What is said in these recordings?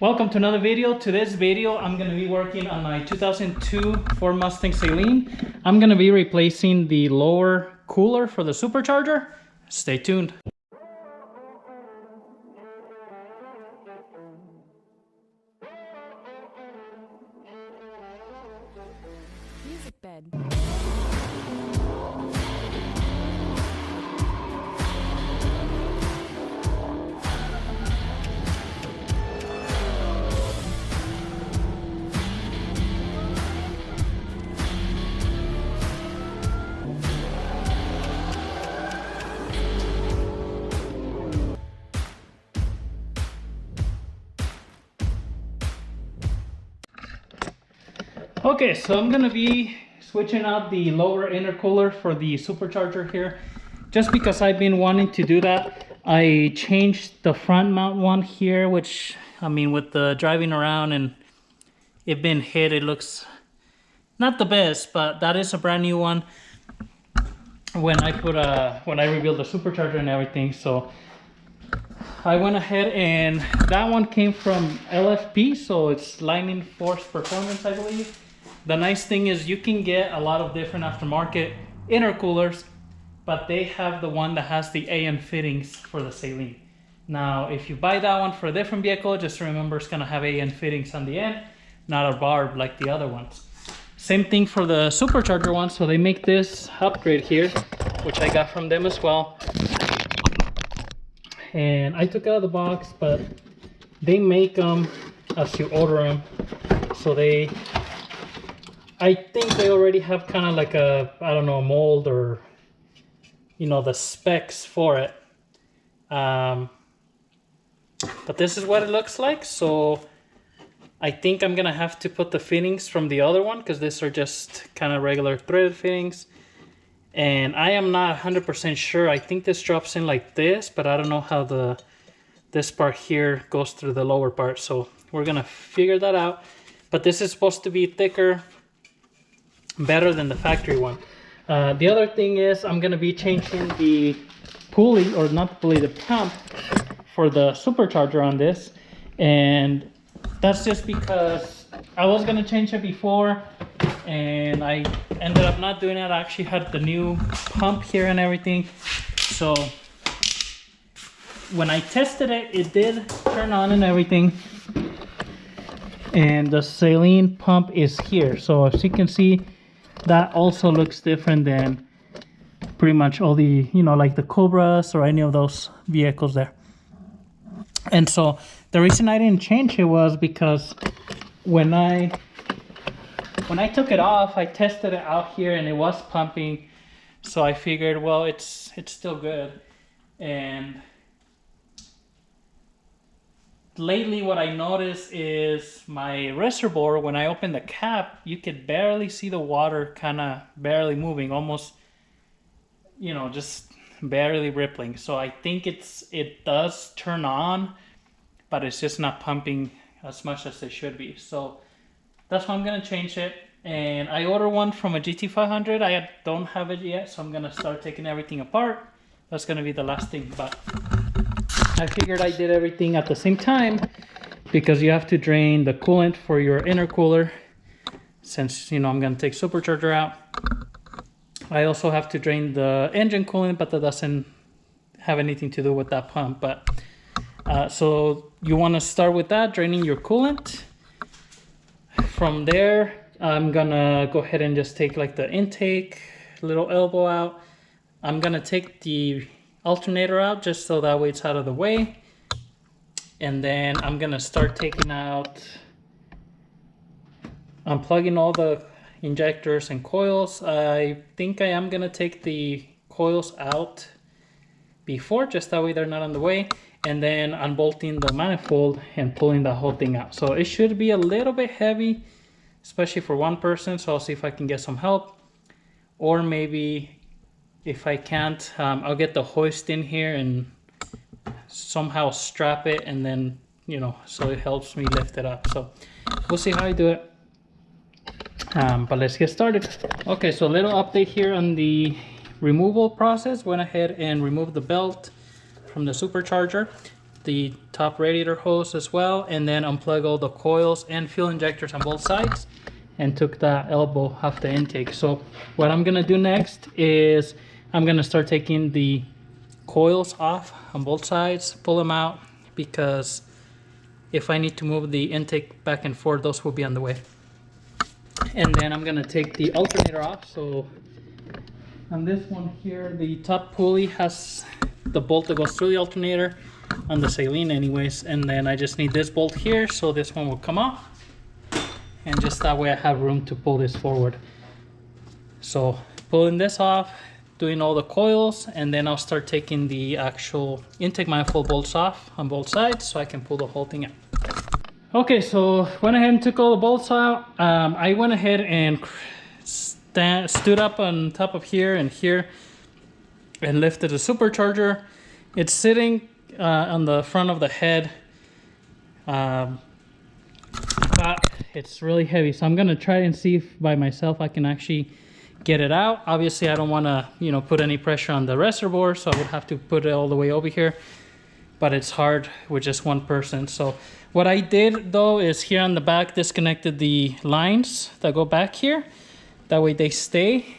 Welcome to another video. Today's video, I'm going to be working on my 2002 Ford Mustang SALEEN. I'm going to be replacing the lower cooler for the supercharger. Stay tuned. Music bed. Okay, so I'm going to be switching out the lower intercooler for the supercharger here. Just because I've been wanting to do that, I changed the front mount one here, which, I mean, with the driving around and it been hit, it looks not the best, but that is a brand new one when I rebuilt the supercharger and everything. So I went ahead, and that one came from LFP, so it's Lightning Force Performance, I believe. The nice thing is you can get a lot of different aftermarket intercoolers, but they have the one that has the AN fittings for the SALEEN. Now, if you buy that one for a different vehicle, just remember it's gonna have AN fittings on the end, not a barb like the other ones. Same thing for the supercharger one, so they make this upgrade here, which I got from them as well. And I took it out of the box, but they make them as you order them. So I think they already have kind of like a, I don't know, a mold or, you know, the specs for it. But this is what it looks like. So I think I'm gonna have to put the fittings from the other one, because these are just kind of regular threaded fittings. And I am not 100% sure. I think this drops in like this, but I don't know how this part here goes through the lower part. So we're gonna figure that out. But this is supposed to be thicker, better than the factory one. The other thing is I'm gonna be changing the pulley, or not the pulley, the pump for the supercharger on this. And that's just because I was gonna change it before, and I ended up not doing it. I actually had the new pump here and everything. So when I tested it, it did turn on and everything. And the SALEEN pump is here. So as you can see, that also looks different than pretty much all the, you know, like the Cobras or any of those vehicles there. And so the reason I didn't change it was because when I took it off, I tested it out here and it was pumping. So I figured, well, it's still good. And lately what I noticed is my reservoir, when I open the cap, you could barely see the water kind of barely moving, almost, you know, just barely rippling. So I think it does turn on, but it's just not pumping as much as it should be. So that's why I'm gonna change it. And I ordered one from a GT500. I don't have it yet, so I'm gonna start taking everything apart. That's gonna be the last thing, but I figured I did everything at the same time, because you have to drain the coolant for your intercooler. Since, you know, I'm gonna take supercharger out, I also have to drain the engine coolant, but that doesn't have anything to do with that pump. But so you want to start with that, draining your coolant. From there, I'm gonna go ahead and just take like the intake, little elbow out. I'm gonna take the alternator out just so that way it's out of the way. And then I'm gonna start taking out, unplugging all the injectors and coils. I think I am gonna take the coils out before, just that way they're not on the way. And then unbolting the manifold and pulling the whole thing out. So it should be a little bit heavy, especially for one person. So I'll see if I can get some help, or maybe if I can't, I'll get the hoist in here and somehow strap it, and then, you know, so it helps me lift it up. So we'll see how I do it. But let's get started. Okay, so a little update here on the removal process. Went ahead and removed the belt from the supercharger. the top radiator hose as well, and then unplug all the coils and fuel injectors on both sides, and took the elbow off the intake. So what I'm gonna do next is I'm gonna start taking the coils off on both sides, pull them out, because if I need to move the intake back and forth, those will be on the way. And then I'm gonna take the alternator off. So on this one here, the top pulley has the bolt that goes through the alternator on the SALEEN anyways, and then I just need this bolt here, so this one will come off, and just that way I have room to pull this forward. So pulling this off, doing all the coils, and then I'll start taking the actual intake manifold bolts off on both sides so I can pull the whole thing out. Okay, so went ahead and took all the bolts out. I went ahead and stood up on top of here and here and lifted the supercharger. It's sitting on the front of the head, but it's really heavy, so I'm gonna try and see if by myself I can actually get it out. Obviously I don't want to, you know, put any pressure on the reservoir, so I would have to put it all the way over here, but it's hard with just one person. So what I did though is here on the back disconnected the lines that go back here, that way they stay.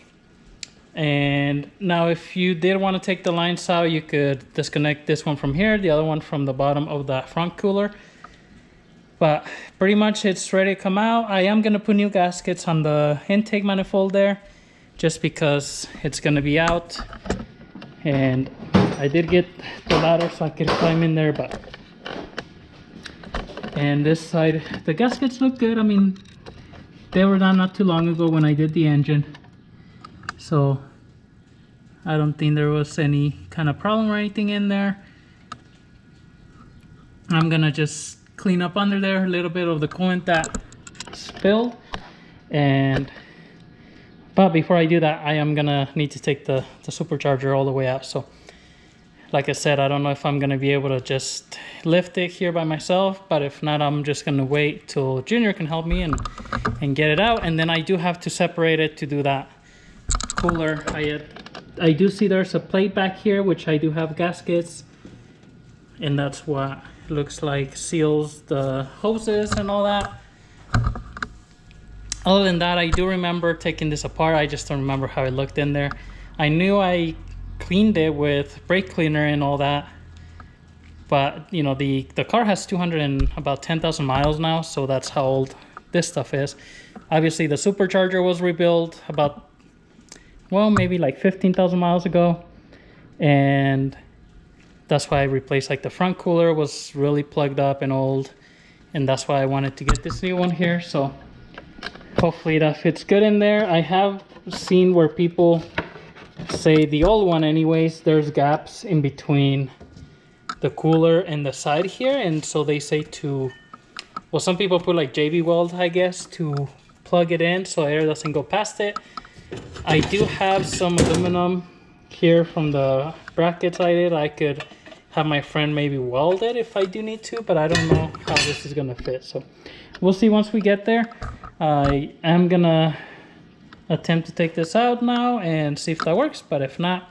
And now if you did want to take the lines out, you could disconnect this one from here, the other one from the bottom of the front cooler. But pretty much it's ready to come out. I am going to put new gaskets on the intake manifold there, just because it's going to be out. And I did get the ladder so I could climb in there, but... And this side, the gaskets look good. I mean, they were done not too long ago when I did the engine. So I don't think there was any kind of problem or anything in there. I'm gonna just clean up under there a little bit of the coolant that spilled. But before I do that, I am gonna need to take the supercharger all the way out. So like I said, I don't know if I'm gonna be able to just lift it here by myself, but if not, I'm just gonna wait till Junior can help me and get it out. And then I do have to separate it to do that cooler. I do see there's a plate back here, which I do have gaskets, and that's what looks like seals the hoses and all that. Other than that, I do remember taking this apart. I just don't remember how it looked in there. I knew I cleaned it with brake cleaner and all that, but you know, the car has 210,000 miles now, so that's how old this stuff is. Obviously the supercharger was rebuilt about, well, maybe like 15,000 miles ago, and that's why I replaced, like, the front cooler was really plugged up and old, and that's why I wanted to get this new one here. So hopefully that fits good in there. I have seen where people say the old one anyways, there's gaps in between the cooler and the side here, and so they say to, well, some people put like JB weld, I guess, to plug it in so air doesn't go past it. I do have some aluminum here from the brackets I did. I could have my friend maybe weld it if I do need to, but I don't know how this is gonna fit, so we'll see once we get there. I am gonna attempt to take this out now and see if that works, but if not,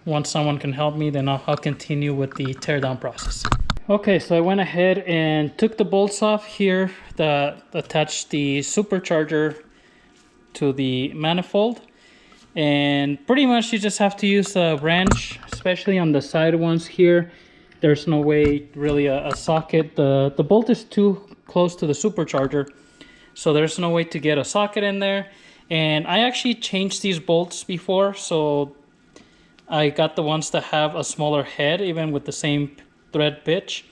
once someone can help me, then I'll continue with the teardown process. Okay, so I went ahead and took the bolts off here that attach the supercharger to the manifold, and pretty much you just have to use a wrench, especially on the side ones here. There's no way really a socket. The bolt is too close to the supercharger, so there's no way to get a socket in there. And I actually changed these bolts before, so I got the ones that have a smaller head, even with the same thread pitch,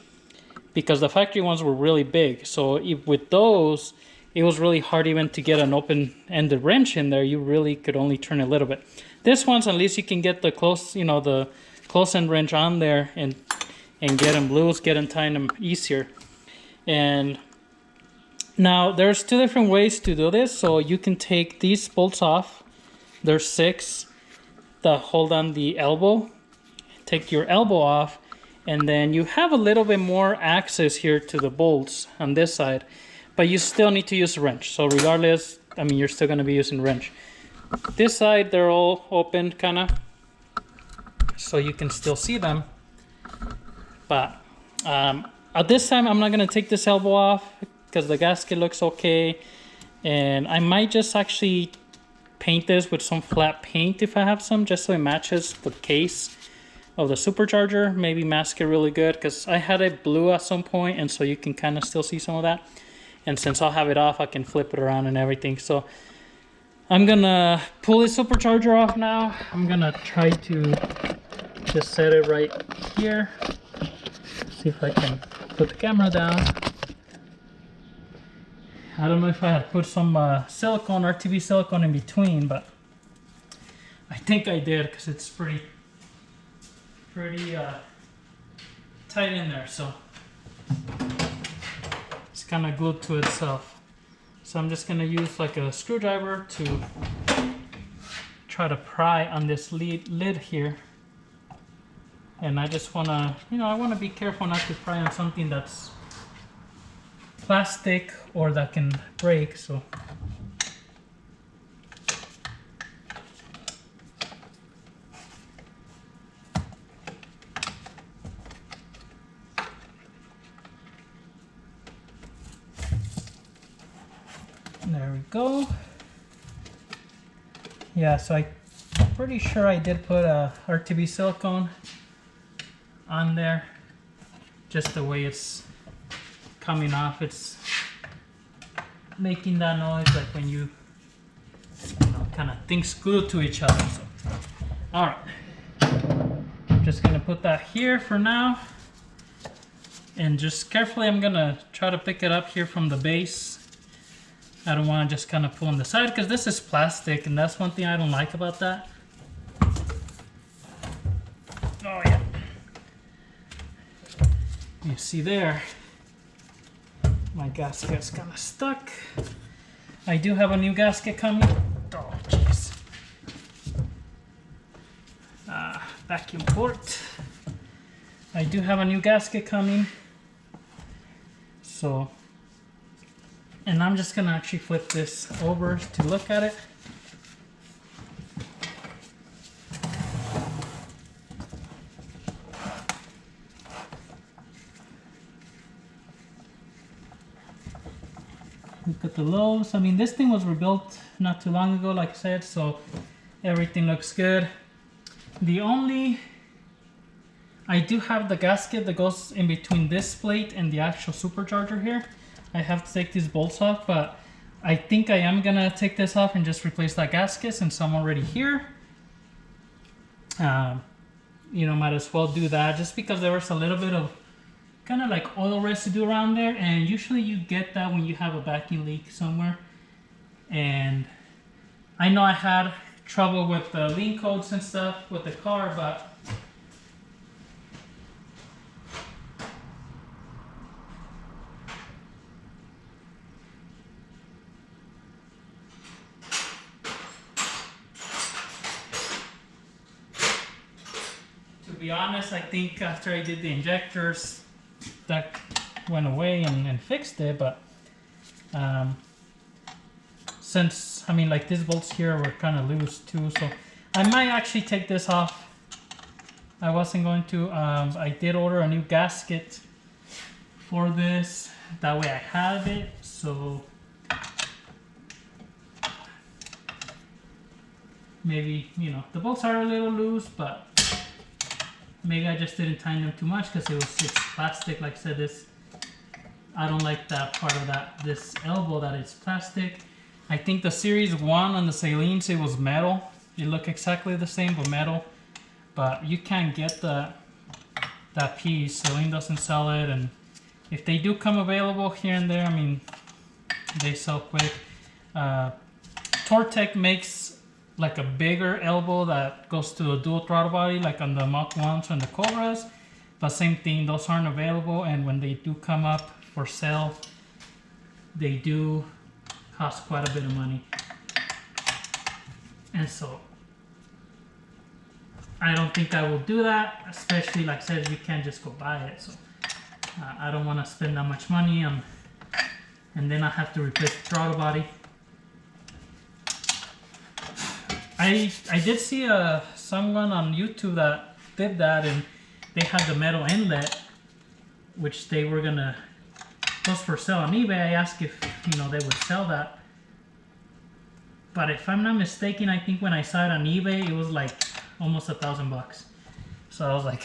because the factory ones were really big. So with those, it was really hard even to get an open-ended wrench in there. You really could only turn a little bit. This one's, at least you can get the close, you know, the close-end wrench on there and get them loose, get them tying them easier. And now there's two different ways to do this. So you can take these bolts off. There's 6 that hold on the elbow. Take your elbow off, and then you have a little bit more access here to the bolts on this side, but you still need to use a wrench. So regardless, I mean, you're still going to be using wrench. This side, they're all open kind of, so you can still see them, but At this time, I'm not gonna take this elbow off because the gasket looks okay. And I might just actually paint this with some flat paint if I have some, just so it matches the case of the Supercharger. Maybe mask it really good because I had it blue at some point, and so you can kind of still see some of that. And since I'll have it off, I can flip it around and everything. So I'm gonna pull this Supercharger off now. I'm gonna try to just set it right here. See if I can put the camera down. I don't know if I had put some silicone, RTV silicone in between, but I think I did because it's pretty tight in there. So it's kind of glued to itself. So I'm just gonna use like a screwdriver to try to pry on this lid here. And I just wanna, I wanna be careful not to pry on something that's plastic or that can break. So there we go. Yeah, so I'm pretty sure I did put a RTV silicone on there. Just the way it's coming off, it's making that noise like when you know, kind of things glued to each other. So, all right, I'm just gonna put that here for now, and just carefully I'm gonna try to pick it up here from the base. I don't want to just kind of pull on the side because this is plastic, and that's one thing I don't like about that. Oh yeah, you see there, my gasket's kind of stuck. I do have a new gasket coming. Oh jeez. Vacuum port. I do have a new gasket coming. So, and I'm just gonna actually flip this over to look at it. Look at the lobes. I mean, this thing was rebuilt not too long ago, like I said, so everything looks good. I do have the gasket that goes in between this plate and the actual Supercharger here. I have to take these bolts off, but I think I am gonna take this off and just replace that gasket since I'm already here. Might as well do that just because there was a little bit of kind of like oil residue around there, and usually you get that when you have a backing leak somewhere. And I know I had trouble with the lean codes and stuff with the car, but to be honest, I think after I did the injectors, that went away and fixed it. But since, I mean, like these bolts here were kind of loose too, so I might actually take this off. I wasn't going to. I did order a new gasket for this. That way I have it. So maybe, the bolts are a little loose, but maybe I just didn't tighten them too much because it's plastic. Like I said, I don't like that part of this elbow that it's plastic. I think the Series 1 on the SALEENs, it was metal. It looked exactly the same, but metal. But you can't get that piece. SALEEN doesn't sell it, and if they do come available here and there, I mean, they sell quick. Tortec makes like a bigger elbow that goes to a dual throttle body, like on the Mach 1s and the Cobras. But same thing, those aren't available, and when they do come up for sale, they do cost quite a bit of money. And so I don't think I will do that, especially like I said, you can't just go buy it. So I don't want to spend that much money and then I have to replace the throttle body. I did see someone on YouTube that did that, and they had the metal inlet, which they were gonna post for sale on eBay. I asked if, you know, they would sell that. But if I'm not mistaken, I think when I saw it on eBay, it was like almost $1,000. So I was like,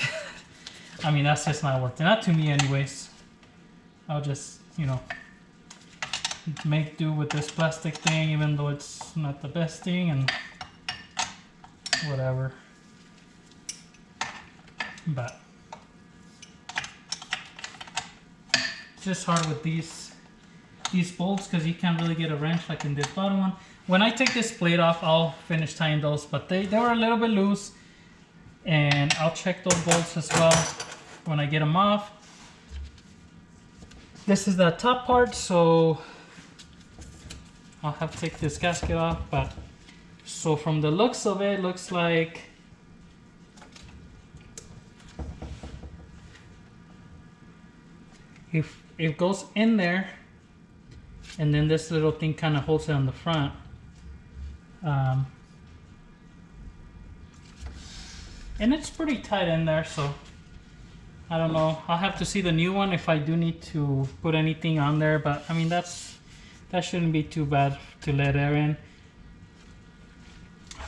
I mean, that's just not worth it. Not to me anyways. I'll just, you know, make do with this plastic thing, even though it's not the best thing, and whatever. But it's just hard with these bolts because you can't really get a wrench like in this bottom one. When I take this plate off, I'll finish tying those, but they were a little bit loose, and I'll check those bolts as well when I get them off. This is the top part, so I'll have to take this gasket off. But so from the looks of it, looks like if it goes in there, and then this little thing kind of holds it on the front. And it's pretty tight in there, so I don't know. I'll have to see the new one if I do need to put anything on there, but I mean that shouldn't be too bad to let air in.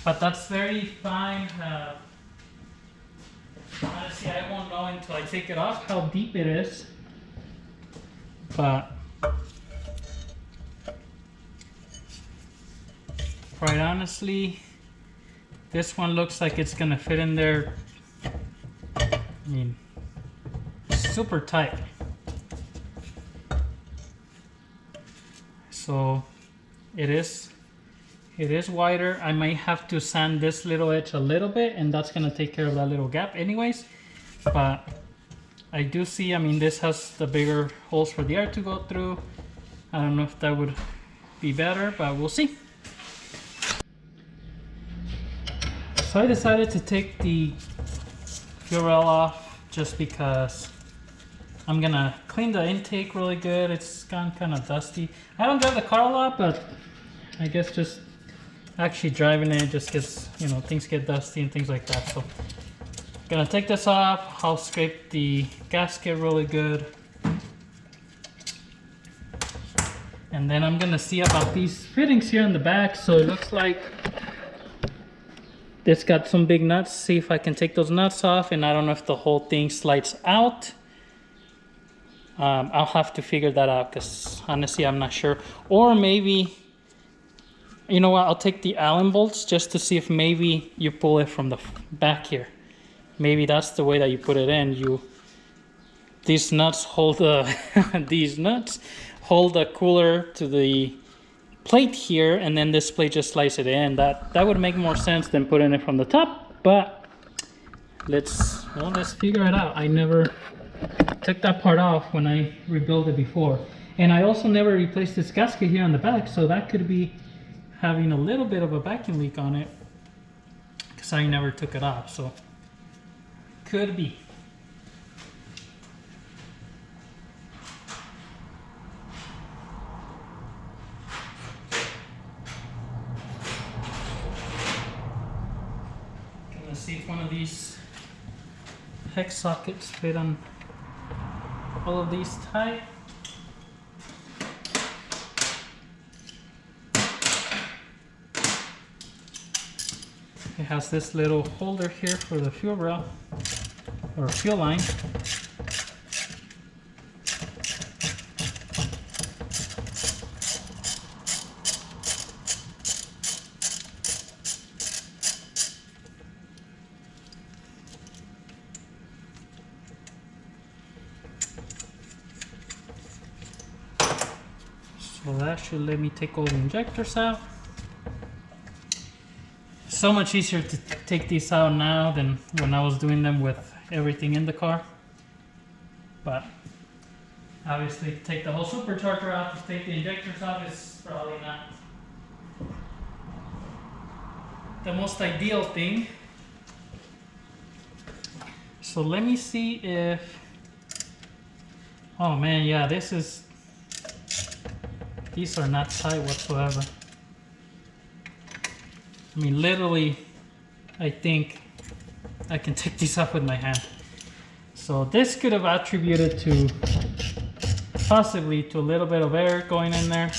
But that's very fine. Honestly, I won't know until I take it off how deep it is. But quite honestly, this one looks like it's gonna fit in there. I mean, super tight. So it is wider. I might have to sand this little edge a little bit, and that's gonna take care of that little gap anyways. But I do see, I mean, this has the bigger holes for the air to go through. I don't know if that would be better, but we'll see. So I decided to take the fuel rail off just because I'm gonna clean the intake really good. It's gone kind of dusty. I don't drive the car a lot, but I guess just actually driving it just gets, you know, things get dusty and things like that. So gonna take this off. I'll scrape the gasket really good. And then I'm gonna see about these fittings here in the back. So it looks like it's got some big nuts. See if I can take those nuts off, and I don't know if the whole thing slides out. I'll have to figure that out because honestly I'm not sure. Or maybe, you know what, I'll take the Allen bolts just to see if maybe you pull it from the back here. Maybe that's the way that you put it in. These nuts hold the these nuts hold the cooler to the plate here, and then this plate just slides it in. That would make more sense than putting it from the top, but let's figure it out. I never took that part off when I rebuilt it before, and I also never replaced this gasket here on the back, so that could be having a little bit of a vacuum leak on it because I never took it off, so could be. Let's see if one of these hex sockets fit on all of these tight. It has this little holder here for the fuel rail or fuel line. So that should let me take all the injectors out. So much easier to take these out now than when I was doing them with everything in the car. But obviously to take the whole supercharger out, to take the injectors out is probably not the most ideal thing. So let me see if, oh man, yeah, these are not tight whatsoever. I mean, literally, I think I can take these off with my hand. So this could have attributed to possibly to a little bit of air going in there.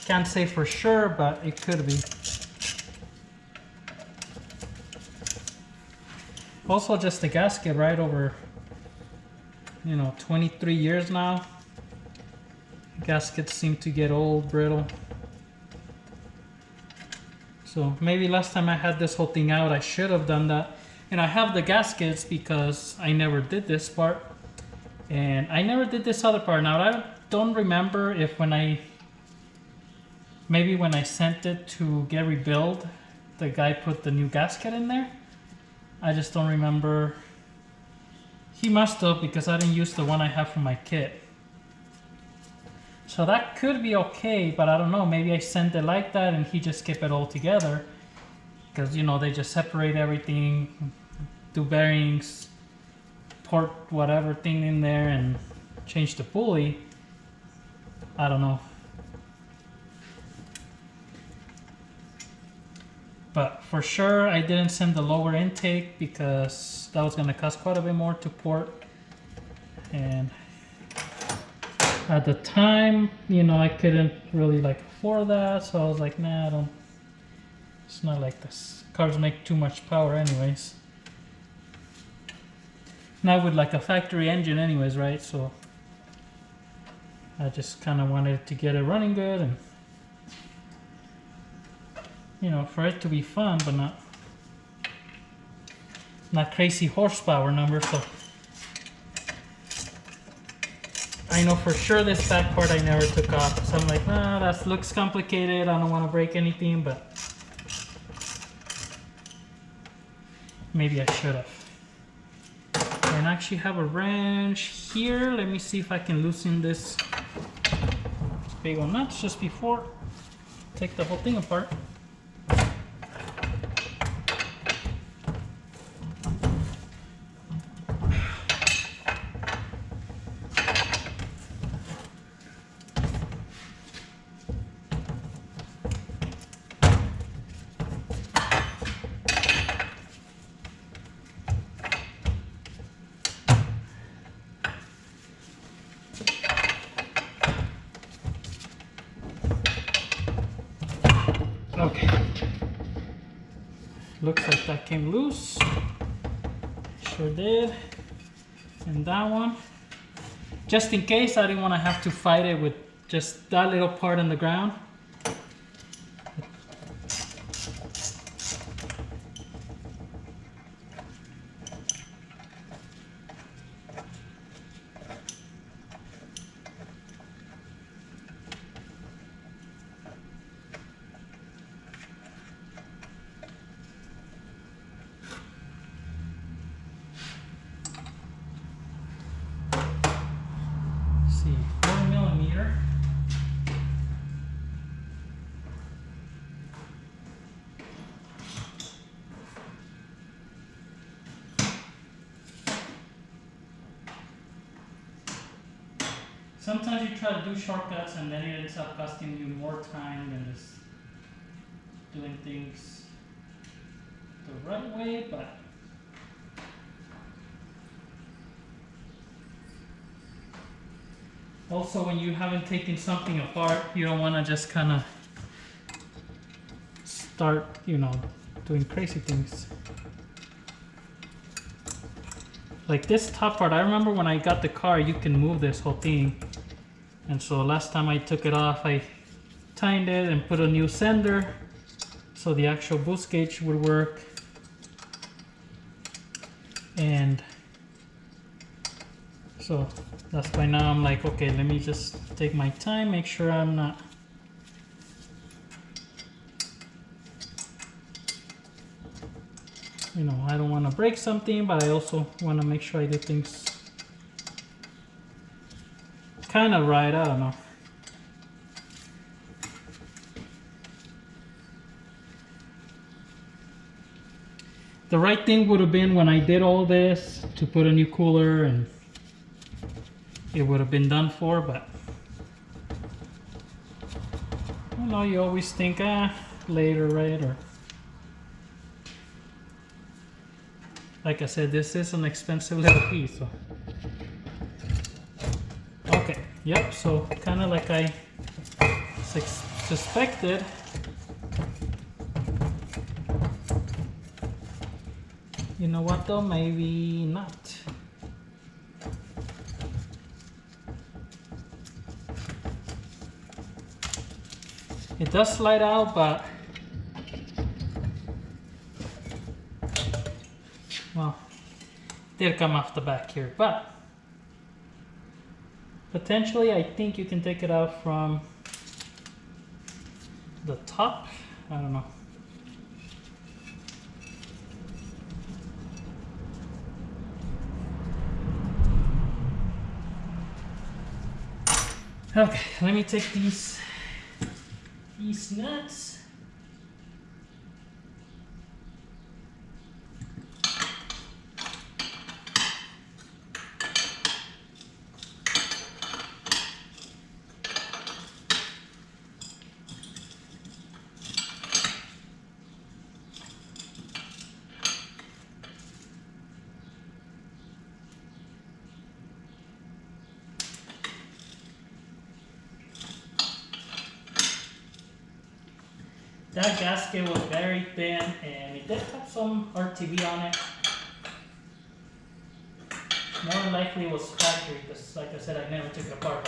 Can't say for sure, but it could be. Also just the gasket, right, over, you know, 23 years now. Gaskets seem to get old, brittle. So maybe last time I had this whole thing out, I should have done that. And I have the gaskets because I never did this part. And I never did this other part. Now I don't remember if maybe when I sent it to get rebuilt, the guy put the new gasket in there. I just don't remember. He must have, because I didn't use the one I have from my kit. So that could be okay, but I don't know. Maybe I sent it like that and he just kept it all together. Because, you know, they just separate everything, do bearings, port whatever thing in there and change the pulley. I don't know. But for sure, I didn't send the lower intake because that was going to cost quite a bit more to port. And at the time, you know, I couldn't really like afford that. So I was like, nah, I don't. It's not like this. Cars make too much power anyways. Not with like a factory engine anyways, right? So I just kind of wanted to get it running good and, you know, for it to be fun, but not crazy horsepower numbers. So I know for sure this back part I never took off. So I'm like, nah, that looks complicated. I don't want to break anything, but maybe I should have. And I actually have a wrench here. Let me see if I can loosen this big old nuts just before I take the whole thing apart. Okay, looks like that came loose. Sure did. And that one, just in case I didn't want to have to fight it with just that little part on the ground. See, 4mm. Sometimes you try to do shortcuts and then it ends up costing you more time than just doing things the right way, but also when you haven't taken something apart, you don't want to just kind of start, you know, doing crazy things. Like this top part, I remember when I got the car, you can move this whole thing. And so last time I took it off, I tightened it and put a new sender so the actual boost gauge would work. And so that's why now I'm like, okay, let me just take my time, make sure I'm not you know, I don't want to break something, but I also want to make sure I do things kind of right. I don't know. The right thing would have been when I did all this to put a new cooler and it would have been done for, but You know, you always think, later, right? Or like I said, this is an expensive little piece. So. Okay, yep, so kind of like I suspected. You know what though, maybe not. It does slide out, but well, did come off the back here, but potentially I think you can take it out from the top. I don't know. Okay, let me take these nuts. That gasket was very thin and it did have some RTV on it. More than likely it was factory because, like I said, I never took it apart.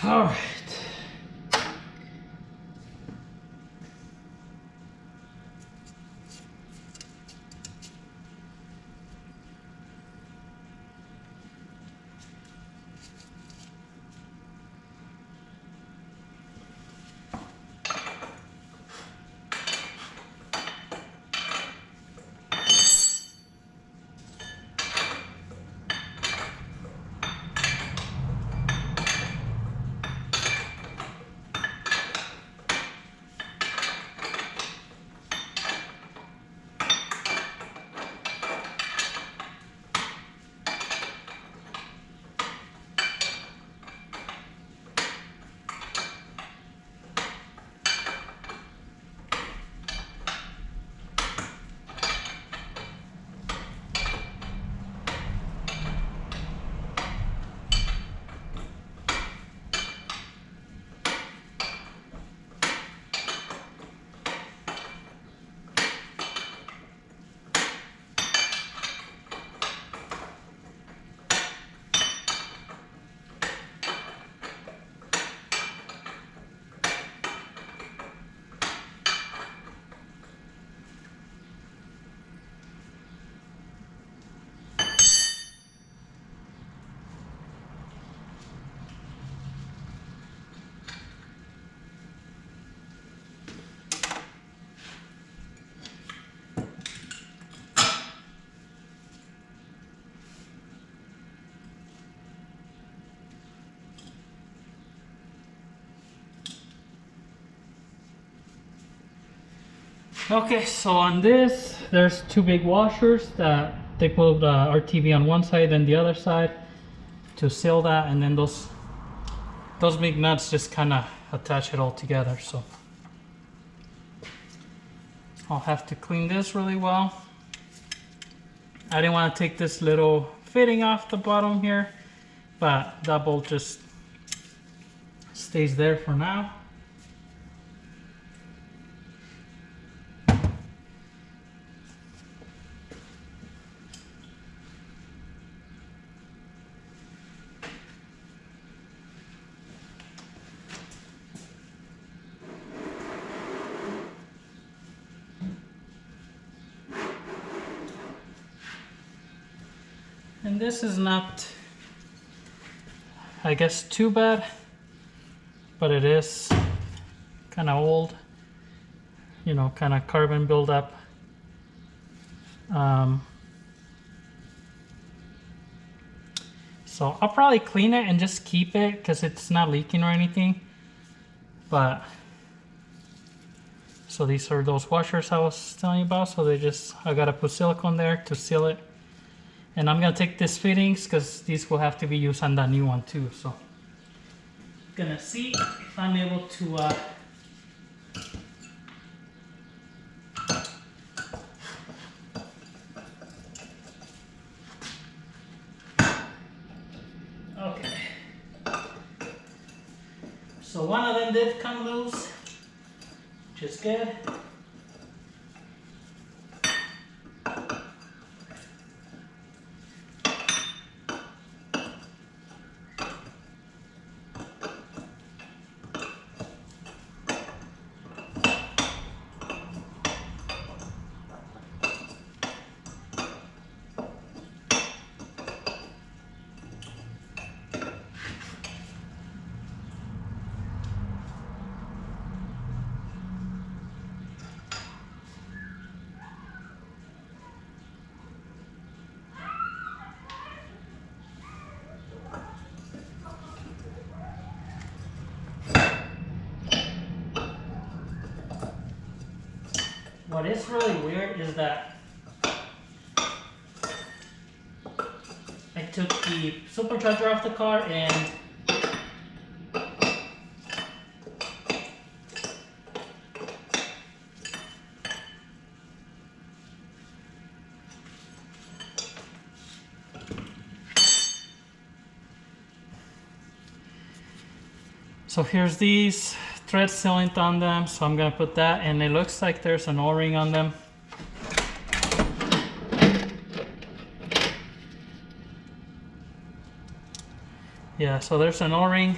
All right. Okay, so on this, there's two big washers that they put RTV on one side and the other side to seal that, and then those big nuts just kind of attach it all together. So I'll have to clean this really well. I didn't want to take this little fitting off the bottom here, but that bolt just stays there for now. And this is not, I guess, too bad, but it is kind of old, you know, kind of carbon buildup. So I'll probably clean it and just keep it because it's not leaking or anything. But so these are those washers I was telling you about. So I gotta put silicone there to seal it. And I'm gonna take these fittings because these will have to be used on that new one too. So gonna see if I'm able to okay. So one of them did come loose, which is good. What is really weird is that I took the supercharger off the car and so here's these thread sealant on them, so I'm gonna put that, and it looks like there's an O-ring on them. Yeah, so there's an O-ring,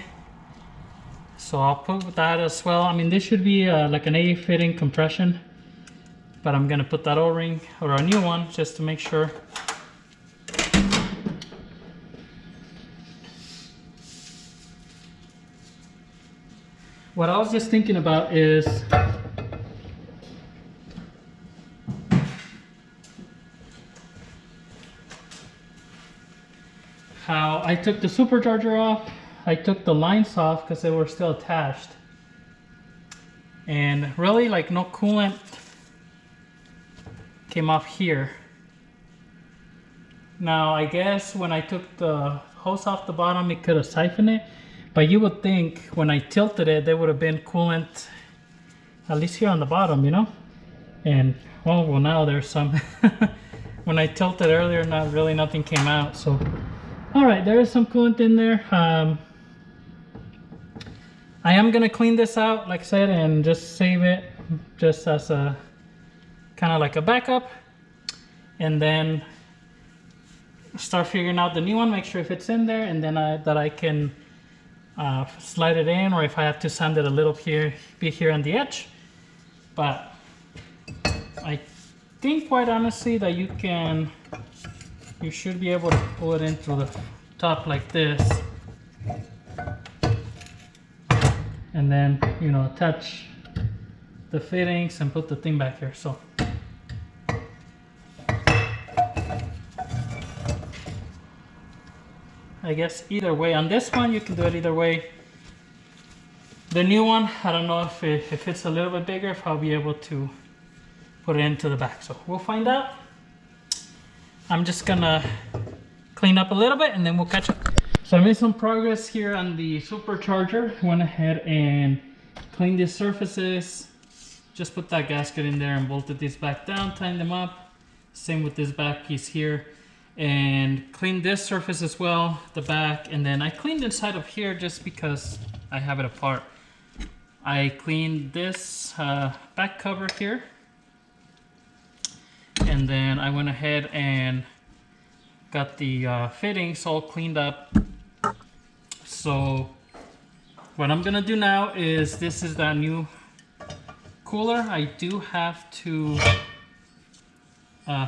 so I'll put that as well. I mean, this should be like an A fitting compression, but I'm gonna put that O-ring or a new one just to make sure. What I was just thinking about is how I took the supercharger off, I took the lines off because they were still attached, and really like no coolant came off here. Now I guess when I took the hose off the bottom it could have siphoned it, but you would think when I tilted it there would have been coolant at least here on the bottom, you know? And well now there's some. When I tilted earlier, nothing came out. So all right, there is some coolant in there. I am gonna clean this out, like I said, and just save it just as a kind of like a backup, and then start figuring out the new one, make sure if it's in there, and then that I can slide it in, or if I have to sand it a little here on the edge. But I think quite honestly that you should be able to pull it in through the top like this, and then, you know, attach the fittings and put the thing back here. So I guess either way, on this one you can do it either way. The new one, I don't know if it's a little bit bigger, if I'll be able to put it into the back. So we'll find out. I'm just gonna clean up a little bit and then we'll catch up. So I made some progress here on the Supercharger. Went ahead and cleaned the surfaces. Just put that gasket in there and bolted these back down, tightened them up. Same with this back piece here. And cleaned this surface as well, the back. And then I cleaned inside of here just because I have it apart. I cleaned this back cover here. And then I went ahead and got the fittings all cleaned up. So what I'm gonna do now is, this is that new cooler. I do have to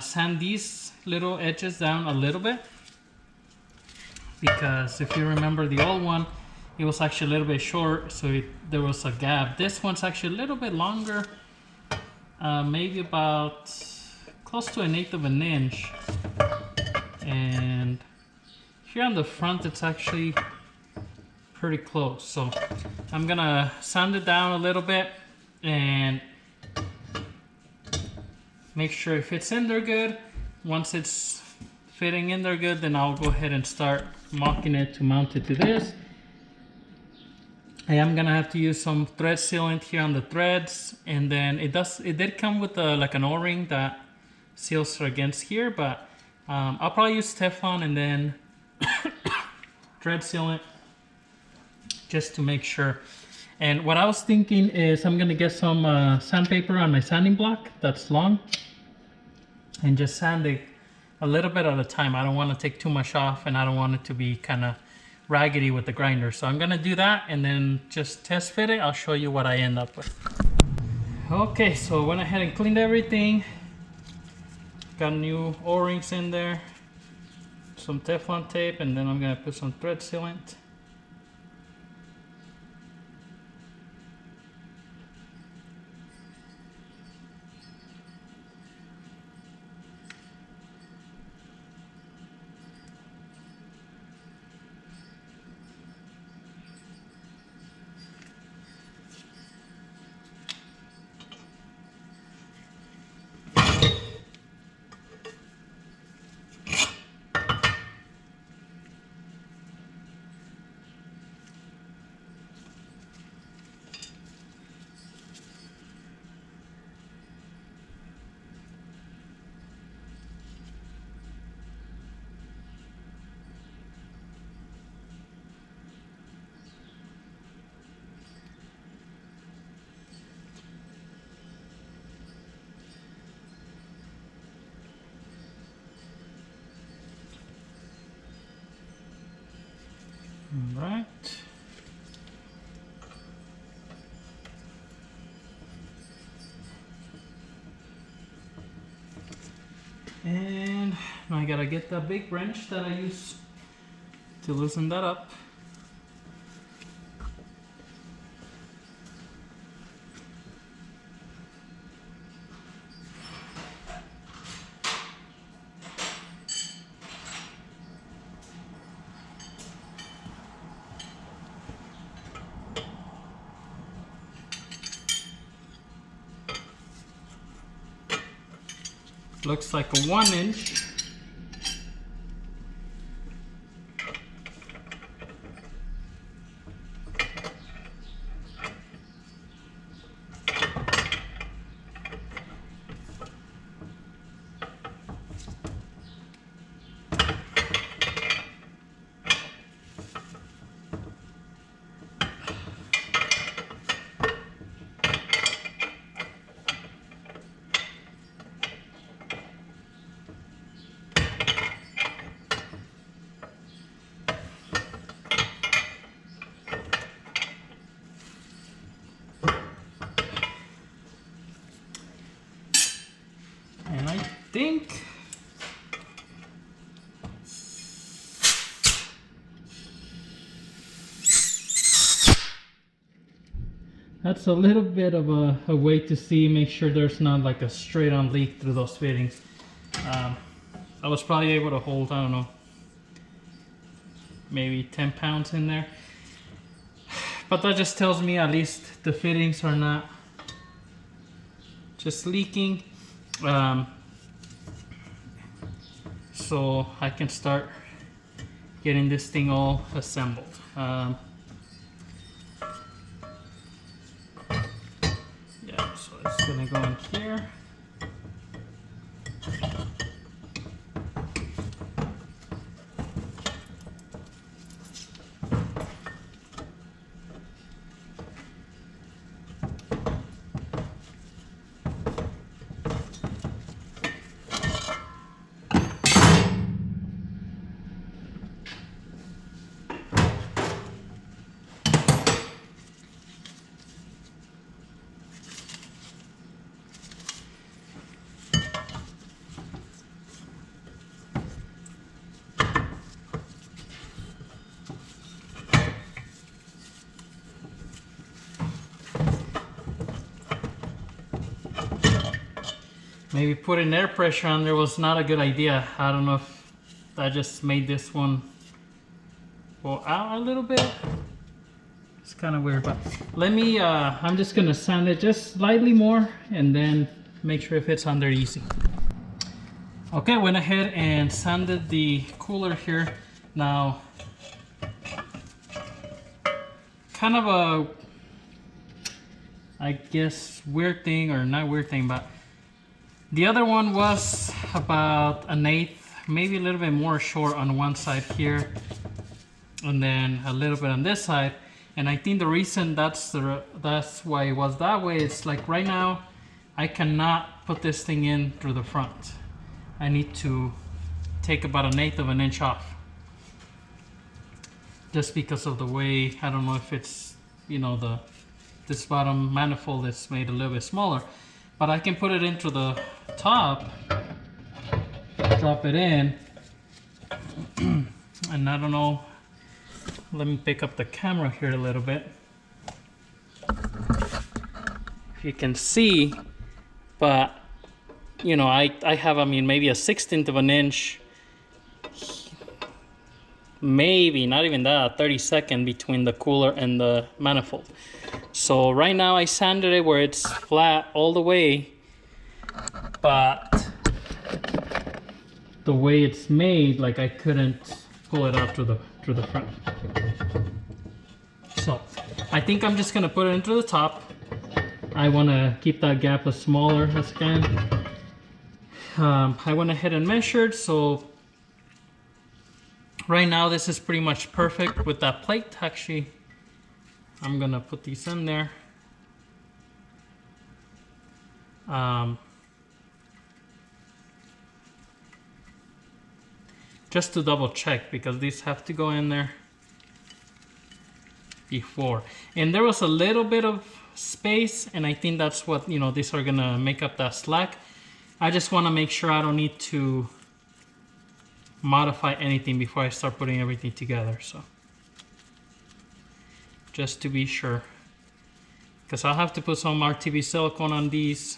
sand these little edges down a little bit, because if you remember the old one, it was actually a little bit short, so there was a gap. This one's actually a little bit longer, maybe about close to 1/8 of an inch. And here on the front, it's actually pretty close. So I'm gonna sand it down a little bit and make sure it fits in there good. Once it's fitting in there good, then I'll go ahead and start mocking it to mount it to this. I am gonna have to use some thread sealant here on the threads, and then it did come with like an O-ring that seals against here, but I'll probably use Teflon and then thread sealant just to make sure. And what I was thinking is I'm gonna get some sandpaper on my sanding block that's long and just sand it a little bit at a time. I don't want to take too much off, and I don't want it to be kind of raggedy with the grinder. So I'm gonna do that and then just test fit it. I'll show you what I end up with. Okay, so I went ahead and cleaned everything. Got new O-rings in there, some Teflon tape, and then I'm gonna put some thread sealant. All right. And now I gotta get the big wrench that I use to loosen that up. Looks like a 1 inch. Think that's a little bit of a way to see, make sure there's not like a straight on leak through those fittings. I was probably able to hold, I don't know, maybe 10 pounds in there, but that just tells me at least the fittings are not just leaking. so I can start getting this thing all assembled. Yeah, so it's gonna go in here. Maybe putting air pressure on there was not a good idea. I don't know if that just made this one go out a little bit. It's kind of weird, but let me, I'm just gonna sand it just slightly more and then make sure it fits on there easy. Okay, went ahead and sanded the cooler here. Now, kind of a, I guess, weird thing, or not weird thing, but the other one was about 1/8, maybe a little bit more short on one side here, and then a little bit on this side. And I think the reason that's why it was that way, it's like right now I cannot put this thing in through the front. I need to take about 1/8 of an inch off, just because of the way, I don't know if it's, you know, this bottom manifold is made a little bit smaller. But I can put it into the top, drop it in, and I don't know, let me pick up the camera here a little bit. If you can see, but you know, I have, I mean, maybe a 1/16 of an inch, maybe not even that, a 32nd between the cooler and the manifold. So right now I sanded it where it's flat all the way, but the way it's made, like I couldn't pull it out through the front. So I think I'm just gonna put it into the top. I want to keep that gap as smaller as I can. I went ahead and measured, so right now this is pretty much perfect with that plate. Actually, I'm gonna put these in there. Just to double check, because these have to go in there before. And there was a little bit of space, and I think that's what, you know, these are gonna make up that slack. I just wanna make sure I don't need to modify anything before I start putting everything together, so. Just to be sure, because I'll have to put some RTV silicone on these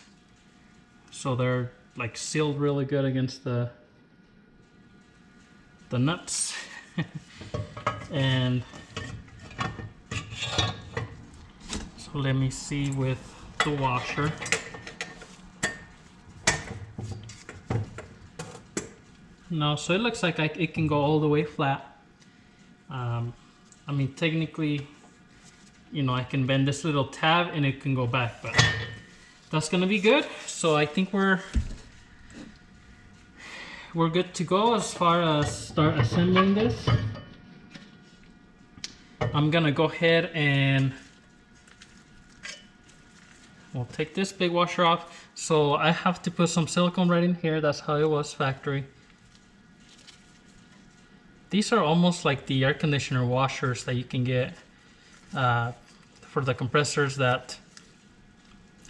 so they're like sealed really good against the nuts. And so let me see with the washer. No, so it looks like it can go all the way flat. I mean, technically, you know, I can bend this little tab and it can go back, but that's gonna be good. So I think we're good to go as far as start assembling this. I'm gonna go ahead and we'll take this big washer off. So I have to put some silicone right in here. That's how it was factory. These are almost like the air conditioner washers that you can get for the compressors that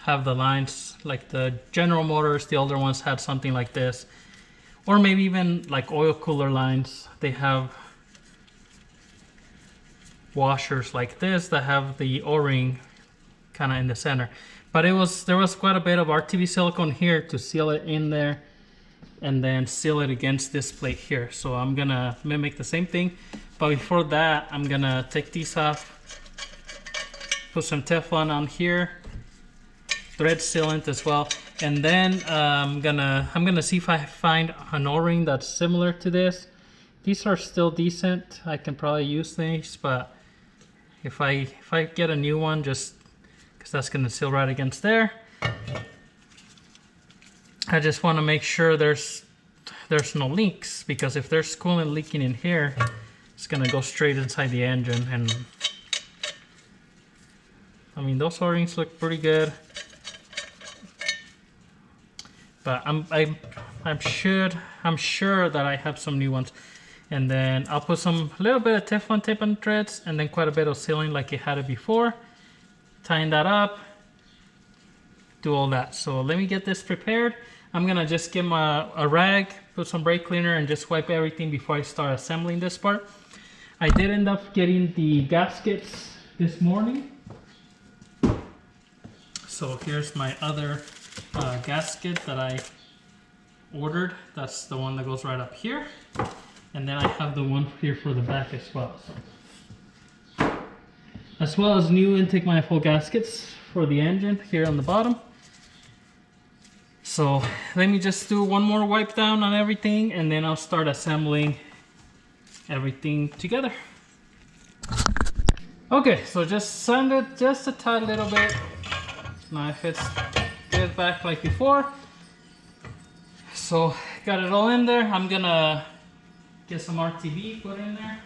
have the lines, like the General Motors, the older ones had something like this. Or maybe even like oil cooler lines, they have washers like this that have the O-ring kind of in the center. But there was quite a bit of RTV silicone here to seal it in there and then seal it against this plate here. So I'm gonna mimic the same thing, but before that I'm gonna take these off, put some Teflon on here, thread sealant as well. And then I'm gonna see if I find an O-ring that's similar to this. These are still decent. I can probably use these, but if I get a new one, just because that's gonna seal right against there. I just want to make sure there's no leaks, because if there's coolant leaking in here, it's gonna go straight inside the engine. And I mean, those O-rings look pretty good, but I'm sure that I have some new ones. And then I'll put a little bit of Teflon tape on threads, and then quite a bit of sealing like it had it before. Tying that up, do all that. So let me get this prepared. I'm gonna just give them a rag, put some brake cleaner, and just wipe everything before I start assembling this part. I did end up getting the gaskets this morning. So here's my other gasket that I ordered. That's the one that goes right up here. And then I have the one here for the back as well. So, as well as new intake manifold gaskets for the engine here on the bottom. So let me just do one more wipe down on everything, and then I'll start assembling everything together. Okay, so just sand it just a tad little bit. Now if it's good back like before. So got it all in there. I'm gonna get some RTV put in there.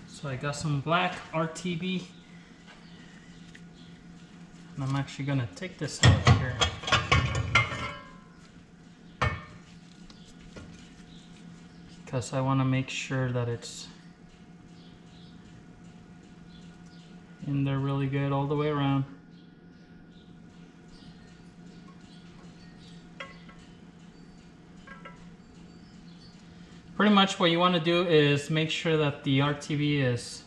So I got some black RTV, and I'm actually gonna take this out here. Because I want to make sure that it's in there really good all the way around. Pretty much what you want to do is make sure that the RTV is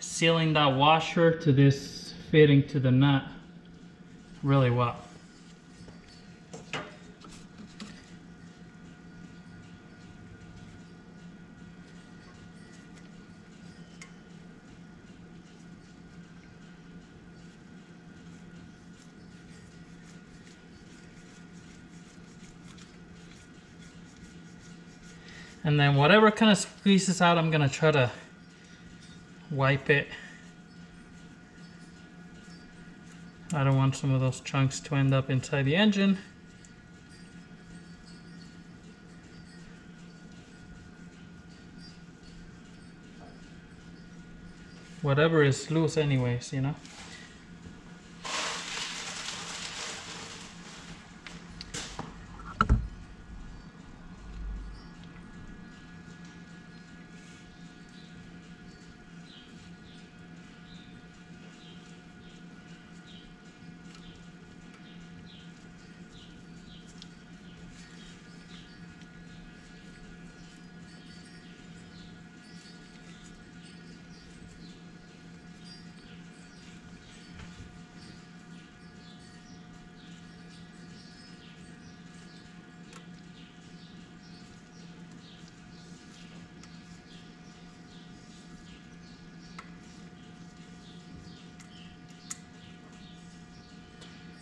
sealing that washer to this fitting to the nut really well. And then whatever kind of squeezes out, I'm gonna try to wipe it. I don't want some of those chunks to end up inside the engine. Whatever is loose anyways, you know.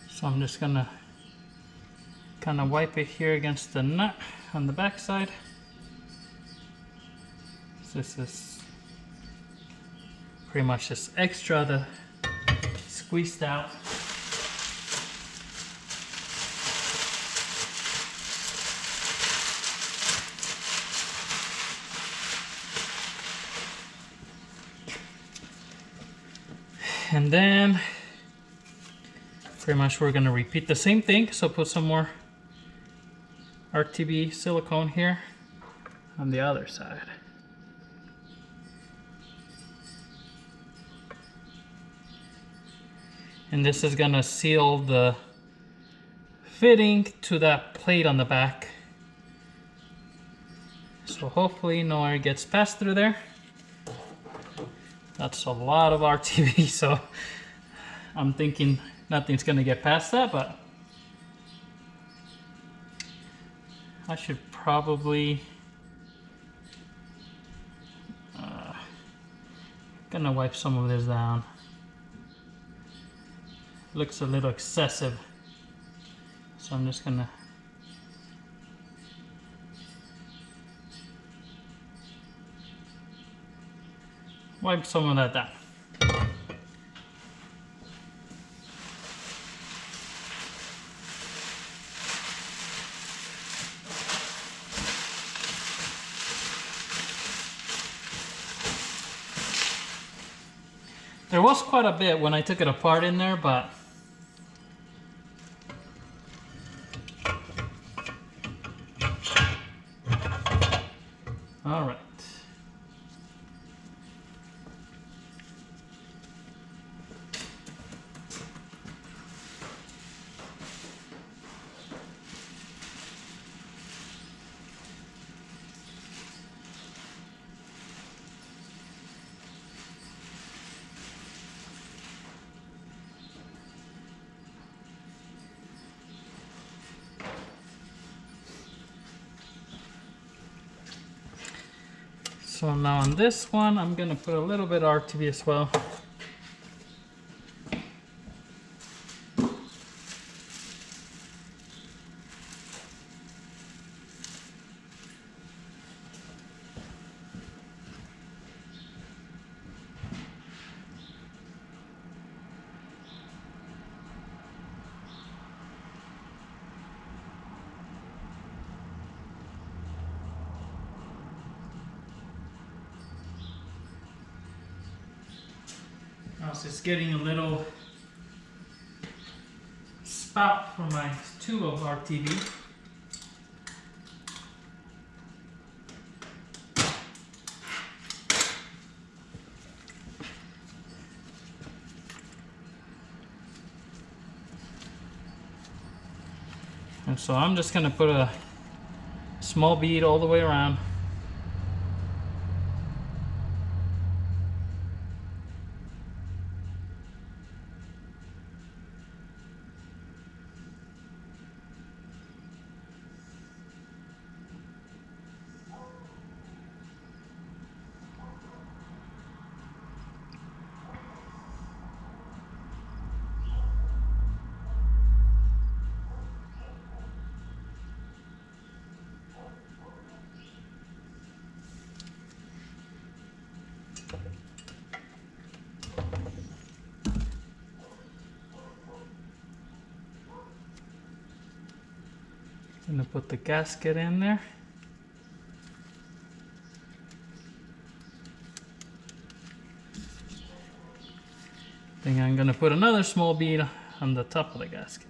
So I'm just gonna kind of wipe it here against the nut on the back side. This is pretty much just extra that squeezed out. And then pretty much we're gonna repeat the same thing. So put some more RTB silicone here on the other side. And this is gonna seal the fitting to that plate on the back. So hopefully no air gets passed through there. That's a lot of RTB, so I'm thinking nothing's gonna get past that, but I should probably gonna wipe some of this down. Looks a little excessive, so I'm just gonna wipe some of that down. There was quite a bit when I took it apart in there, but all right. So now on this one, I'm gonna put a little bit of RTB as well. So it's getting a little spout from my tube of RTB. And so I'm just going to put a small bead all the way around. I'm gonna put the gasket in there. Then I'm gonna put another small bead on the top of the gasket.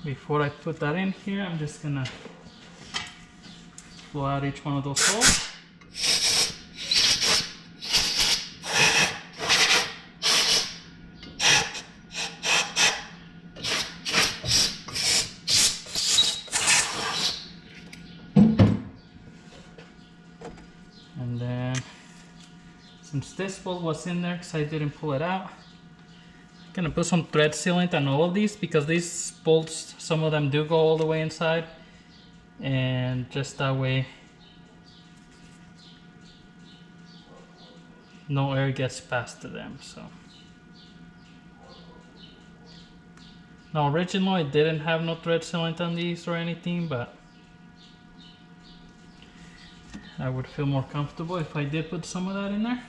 Before I put that in here, I'm just gonna blow out each one of those holes. And then, since this bolt was in there, because I didn't pull it out, gonna put some thread sealant on all of these because these bolts, some of them do go all the way inside, and just that way no air gets past to them. So Now originally it didn't have no thread sealant on these or anything, but I would feel more comfortable if I did put some of that in there.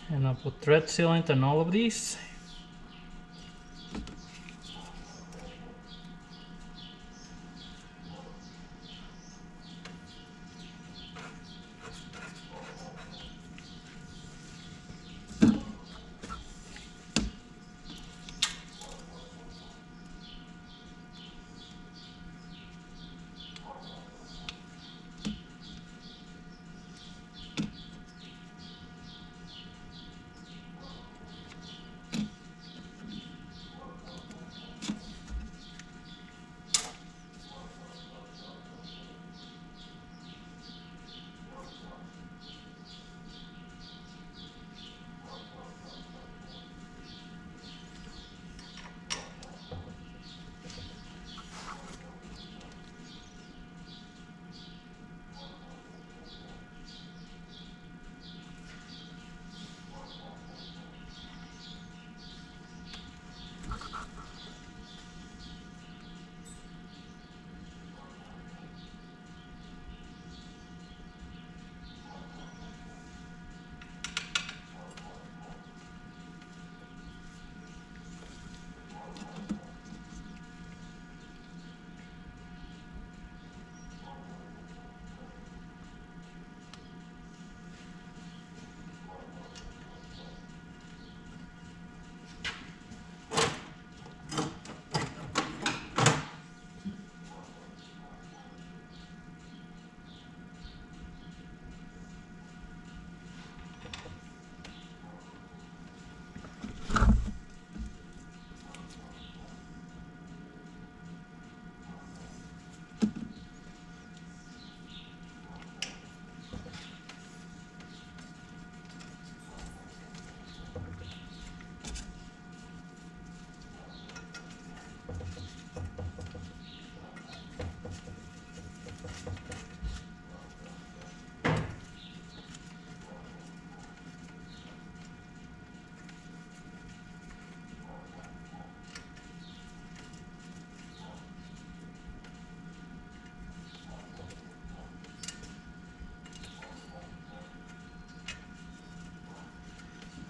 And I'll put thread sealant on all of these.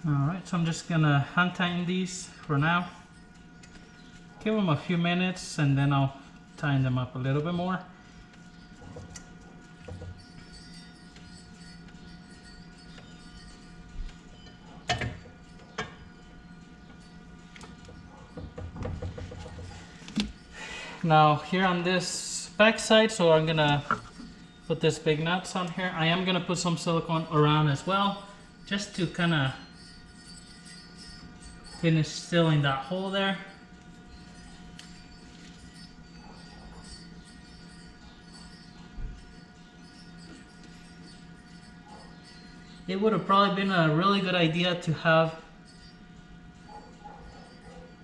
Alright, so I'm just gonna hand tighten these for now. Give them a few minutes and then I'll tighten them up a little bit more. Now here on this back side, so I'm gonna put this big nuts on here. I am gonna put some silicone around as well, just to kind of finish sealing that hole there. It would have probably been a really good idea to have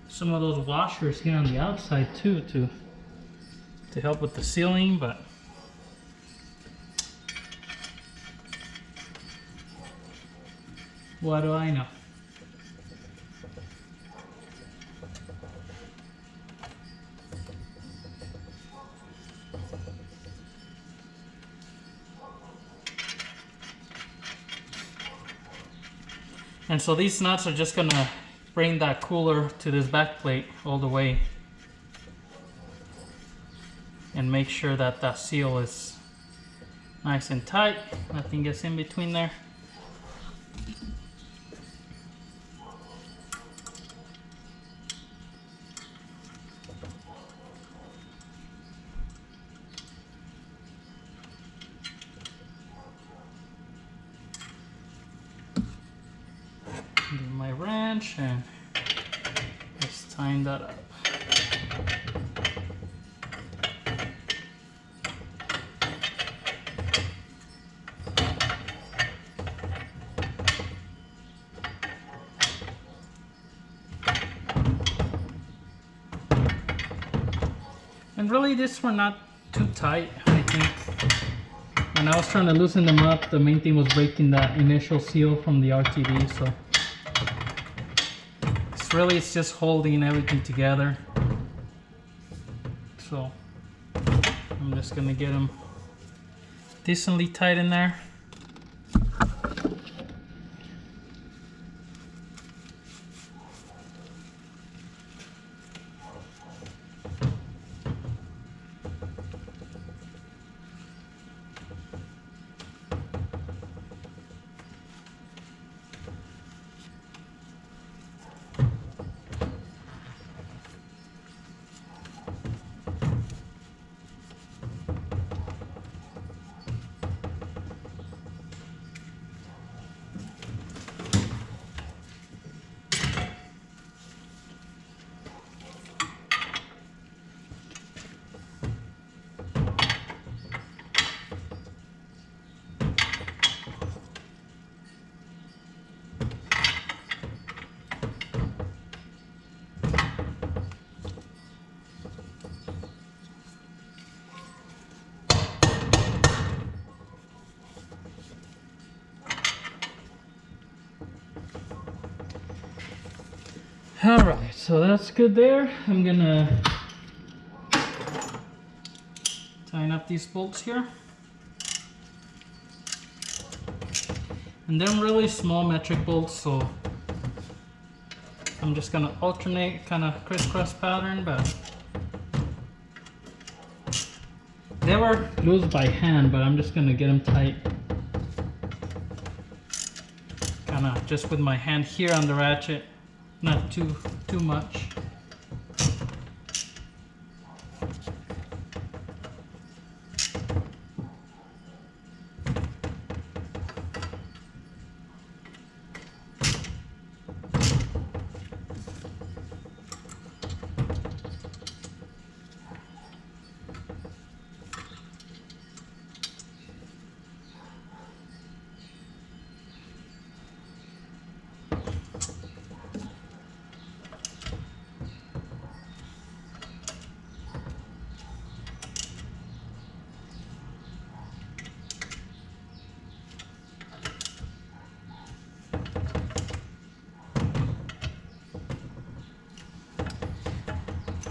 some of those washers here on the outside too, to help with the sealing, but what do I know? And so these nuts are just gonna bring that cooler to this back plate all the way and make sure that that seal is nice and tight, nothing gets in between there. wrench and just tighten that up. And really these were not too tight. I think when I was trying to loosen them up, the main thing was breaking that initial seal from the RTD. So it's just holding everything together. So I'm just gonna get them decently tight in there. Alright, so that's good there. I'm gonna tighten up these bolts here. And they're really small metric bolts, so I'm just gonna alternate kind of crisscross pattern, but they were loose by hand, but I'm just gonna get them tight. Kind of just with my hand here on the ratchet. Not too much.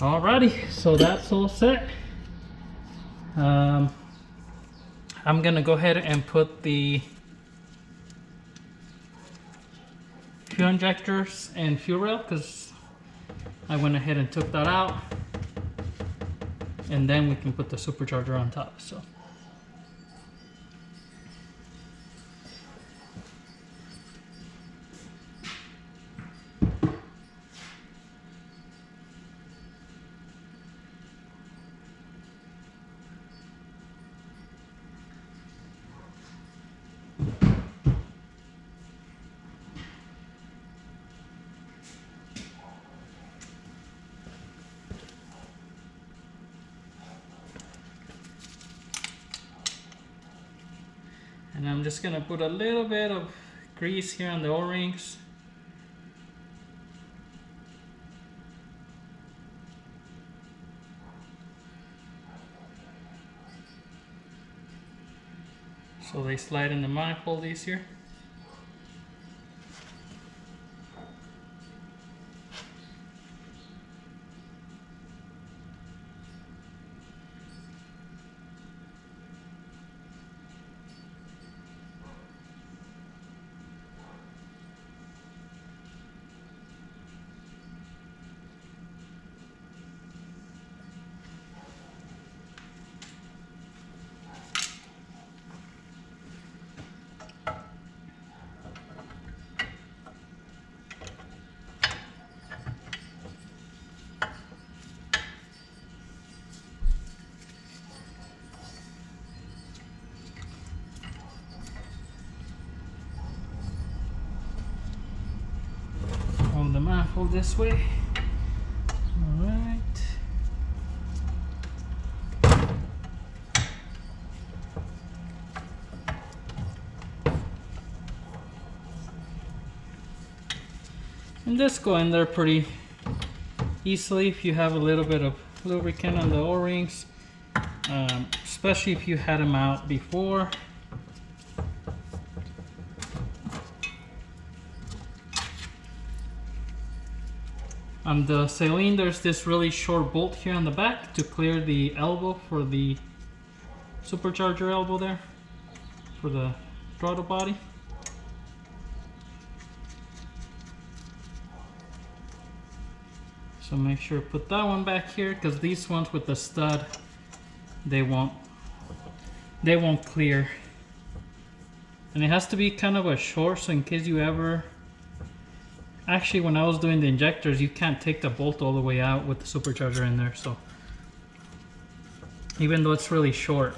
Alrighty, so that's all set. I'm gonna go ahead and put the fuel injectors and fuel rail, because I went ahead and took that out, and then we can put the supercharger on top. So and I'm just gonna put a little bit of grease here on the O-rings. So they slide in the manifold easier. hold this way. All right. And this go in there pretty easily if you have a little bit of lubricant on the O-rings, especially if you had them out before. On the SALEEN, there's this really short bolt here on the back to clear the elbow for the supercharger elbow there for the throttle body. So make sure to put that one back here, because these ones with the stud, they won't clear. And it has to be kind of a short, so in case you ever, actually when I was doing the injectors, you can't take the bolt all the way out with the supercharger in there, so even though it's really short.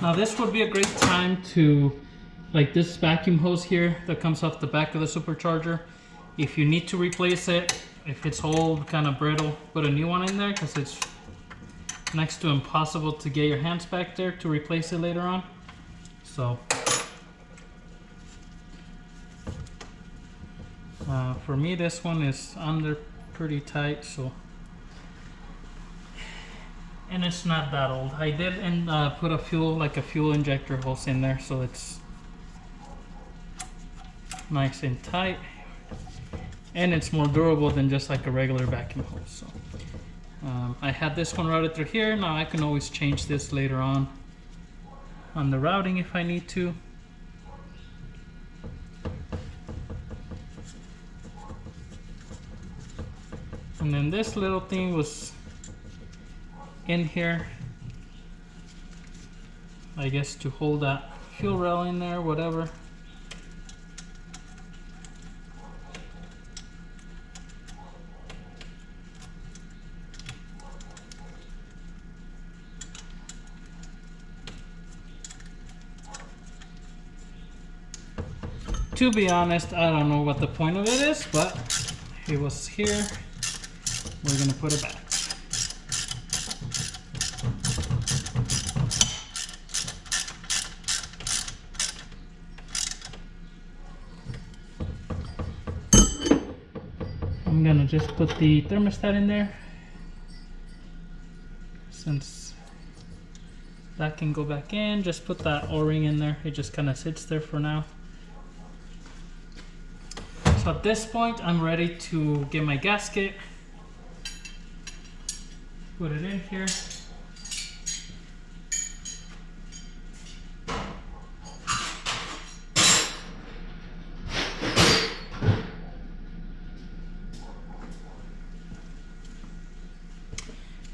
Now this would be a great time to, like this vacuum hose here that comes off the back of the supercharger, if you need to replace it, if it's old, kind of brittle, put a new one in there, because it's next to impossible to get your hands back there to replace it later on. So for me, this one is under pretty tight, so, and it's not that old. I did put a fuel injector hose in there, so it's nice and tight, and it's more durable than just like a regular vacuum hose. So I had this one routed through here. Now I can always change this later on the routing if I need to. And then this little thing was in here, I guess, to hold that fuel rail in there, whatever. To be honest, I don't know what the point of it is, but it was here. We're gonna put it back. I'm gonna just put the thermostat in there, since that can go back in. Just put that O-ring in there. It just kind of sits there for now. So at this point, I'm ready to get my gasket, put it in here.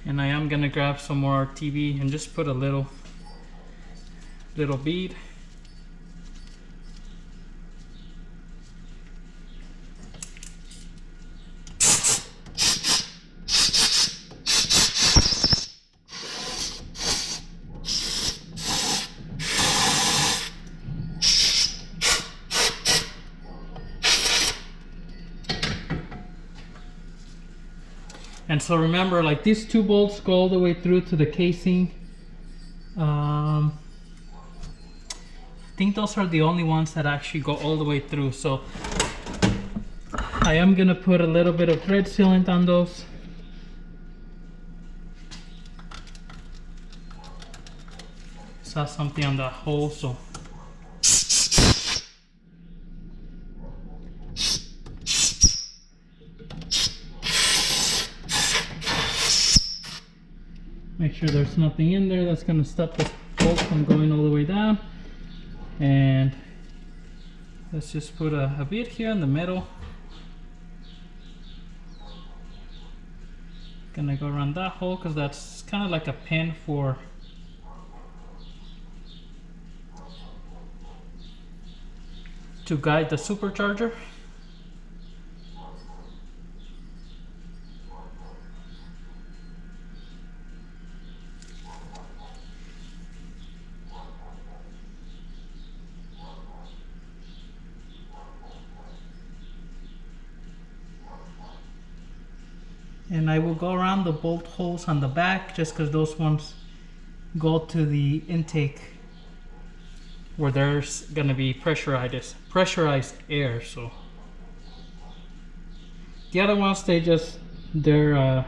And I am gonna grab some more RTV and just put a little bead. And so remember, like, these two bolts go all the way through to the casing. I think those are the only ones that actually go all the way through. So I am gonna put a little bit of thread sealant on those. saw something on that hole, so. Make sure there's nothing in there that's gonna stop this bolt from going all the way down. And let's just put a bit here in the middle. Gonna go around that hole because that's kind of like a pin for to guide the supercharger. And I will go around the bolt holes on the back just because those ones go to the intake where there's gonna be pressurized air. So the other ones, they're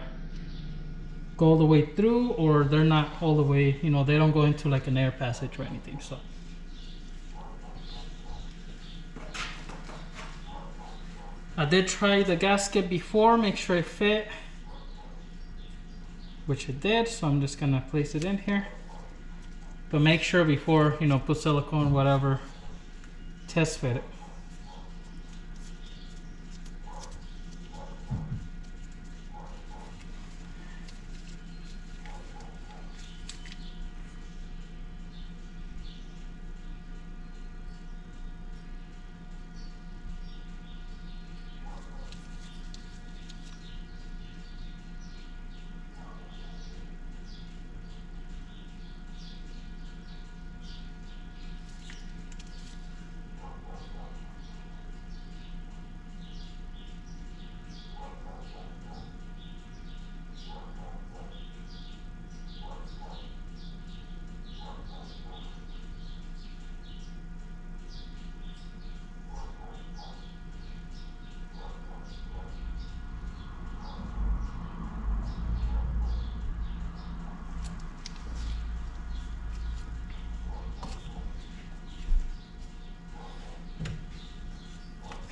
go all the way through, or they're not all the way, you know, they don't go into like an air passage or anything. So I did try the gasket before, make sure it fit, which it did, so I'm just gonna place it in here. But make sure before, you know, put silicone, whatever, test fit it.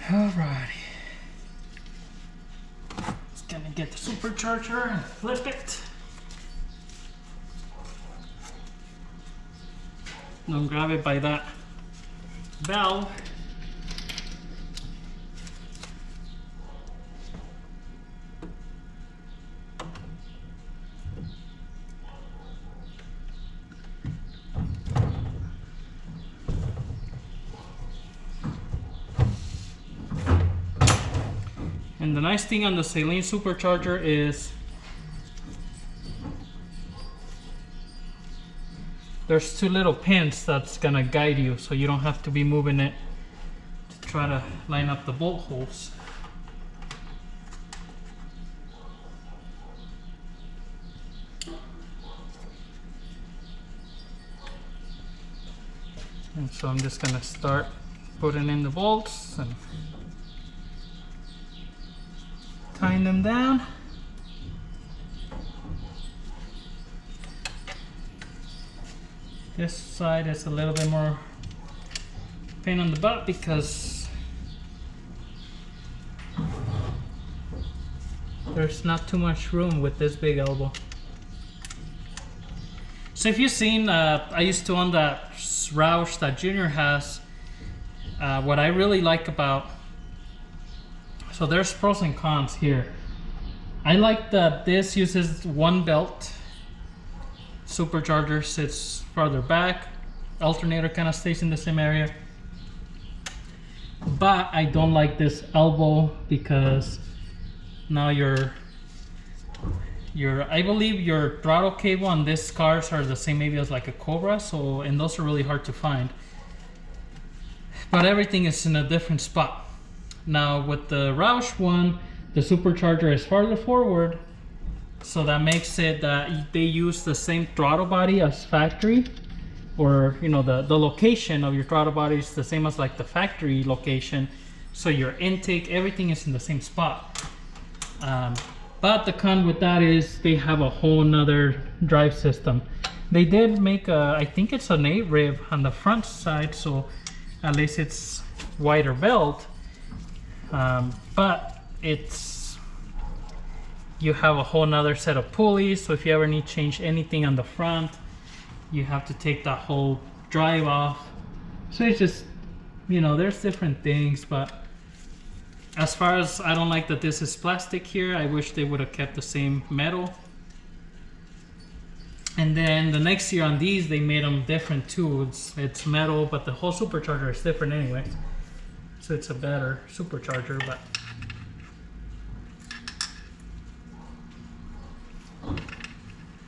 Alrighty. Just gonna get the supercharger and flip it. Don't grab it by that valve. And the nice thing on the SALEEN supercharger is there's two little pins that's gonna guide you, so you don't have to be moving it to try to line up the bolt holes. And so I'm just gonna start putting in the bolts and tying them down. This side is a little bit more pain on the butt because there's not too much room with this big elbow. So if you've seen, I used to own that Roush that Junior has. What I really like about, so there's pros and cons here. I like that this uses one belt. Supercharger sits farther back. Alternator kind of stays in the same area. But I don't like this elbow because now I believe your throttle cable on these cars are the same maybe as like a Cobra, so, and those are really hard to find. But everything is in a different spot. Now with the Roush one, the supercharger is farther forward, so that makes it that they use the same throttle body as factory, or you know, the location of your throttle body is the same as like the factory location, so your intake, everything is in the same spot. But the con with that is they have a whole nother drive system. They did make a, I think it's an 8 rib on the front side, so at least it's wider belt. But it's, you have a whole nother set of pulleys, so if you ever need to change anything on the front, you have to take that whole drive off. So it's just, you know, there's different things, but as far as, I don't like that this is plastic here. I wish they would have kept the same metal. And then the next year on these, they made them different too. It's metal, but the whole supercharger is different anyway. So it's a better supercharger, but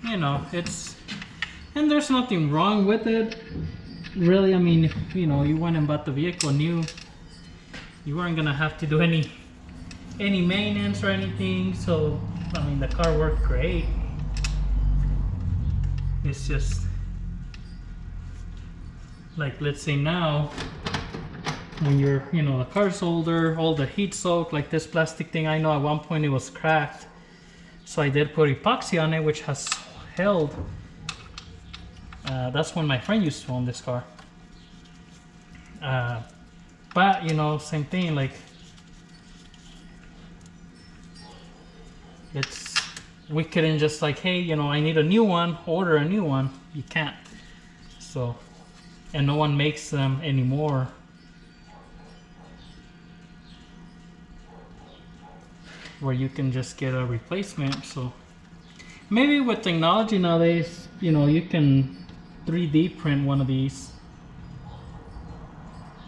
you know, it's, and there's nothing wrong with it. Really, I mean, if, you know, you went and bought the vehicle new, you weren't gonna have to do any maintenance or anything. So, I mean, the car worked great. It's just, like, let's say now, when you're, you know, the car's older, all the heat soaked, like this plastic thing, I know at one point it was cracked. So I did put epoxy on it, which has held. That's when my friend used to own this car. But, you know, same thing, like, it's, we couldn't just like, hey, you know, I need a new one, order a new one. You can't. So, and no one makes them anymore. Where you can just get a replacement. So maybe with technology nowadays, you know, you can 3D print one of these,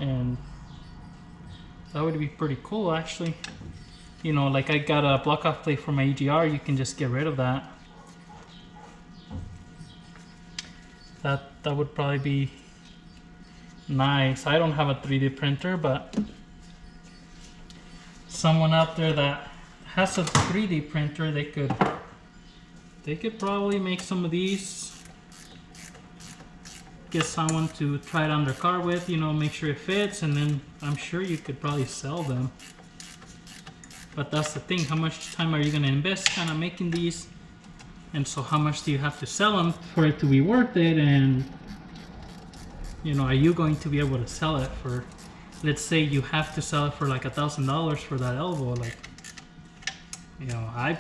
and that would be pretty cool actually. You know, like I got a block off plate for my EGR, you can just get rid of that. That would probably be nice. I don't have a 3D printer, but someone out there that has a 3D printer, they could probably make some of these. Get someone to try it on their car with, you know, make sure it fits, and then I'm sure you could probably sell them. But that's the thing, how much time are you going to invest kind of making these? And so how much do you have to sell them for it to be worth it? And, you know, are you going to be able to sell it for, let's say you have to sell it for like $1,000 for that elbow, like, you know,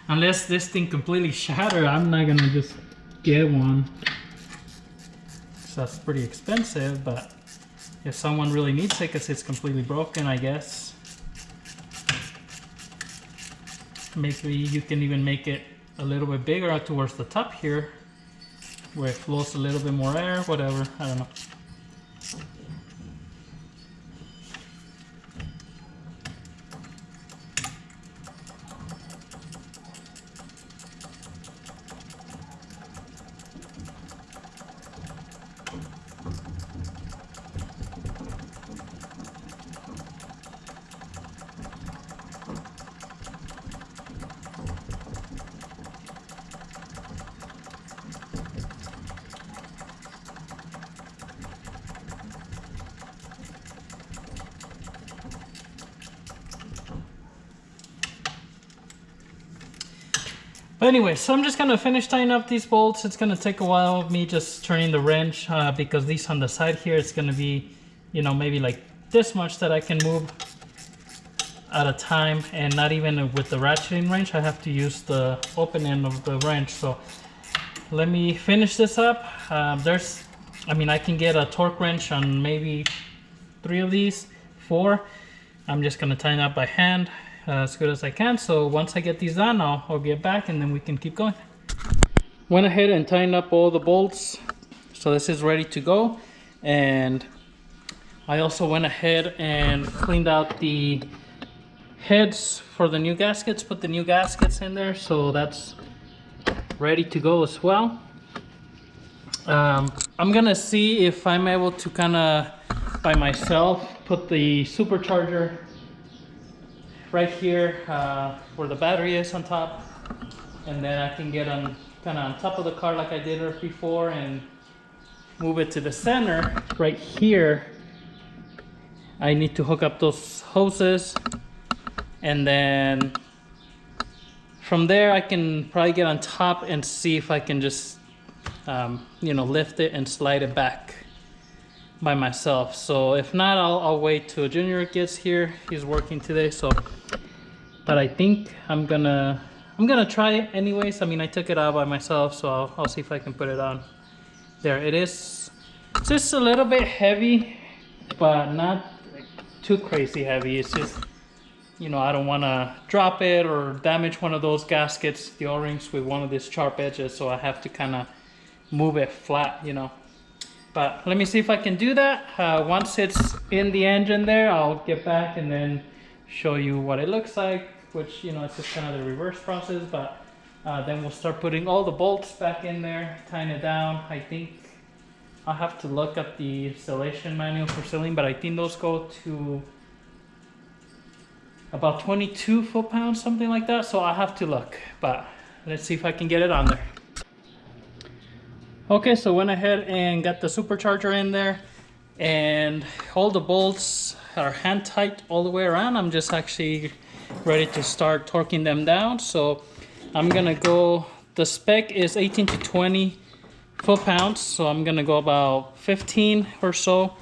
unless this thing completely shattered, I'm not going to just get one. So that's pretty expensive, but if someone really needs it because it's completely broken, I guess maybe you can even make it a little bit bigger out towards the top here where it flows a little bit more air, whatever, I don't know. But anyway, so I'm just gonna finish tying up these bolts. It's gonna take a while of me just turning the wrench because these on the side here, it's gonna be, you know, maybe like this much that I can move at a time, and not even with the ratcheting wrench. I have to use the open end of the wrench. So let me finish this up. I mean, I can get a torque wrench on maybe 3 of these, 4. I'm just gonna tighten up by hand as good as I can. So once I get these done, I'll get back and then we can keep going. Went ahead and tightened up all the bolts, so this is ready to go. And I also went ahead and cleaned out the heads for the new gaskets, put the new gaskets in there, so that's ready to go as well. I'm gonna see if I'm able to kind of by myself put the supercharger right here where the battery is on top, and then I can get on kind of on top of the car like I did before and move it to the center right here. I need to hook up those hoses, and then from there I can probably get on top and see if I can just you know, lift it and slide it back by myself. So if not, I'll wait till Junior gets here. He's working today, so. But I think I'm gonna try it anyways. I mean, I took it out by myself, so I'll see if I can put it on. There it is. It's just a little bit heavy, but not like too crazy heavy. It's just, you know, I don't want to drop it or damage one of those gaskets, the O-rings, with one of these sharp edges, so I have to kind of move it flat, you know. But let me see if I can do that. Once it's in the engine there, I'll get back and then show you what it looks like, which, you know, it's just kind of the reverse process. But then we'll start putting all the bolts back in there, tying it down. I think I'll have to look at the installation manual for SALEEN, but I think those go to about 22 foot-pounds, something like that. So I'll have to look, but let's see if I can get it on there. Okay, so went ahead and got the supercharger in there, and all the bolts are hand tight all the way around. I'm just actually ready to start torquing them down. So I'm gonna go, the spec is 18 to 20 foot-pounds, so I'm gonna go about 15 or so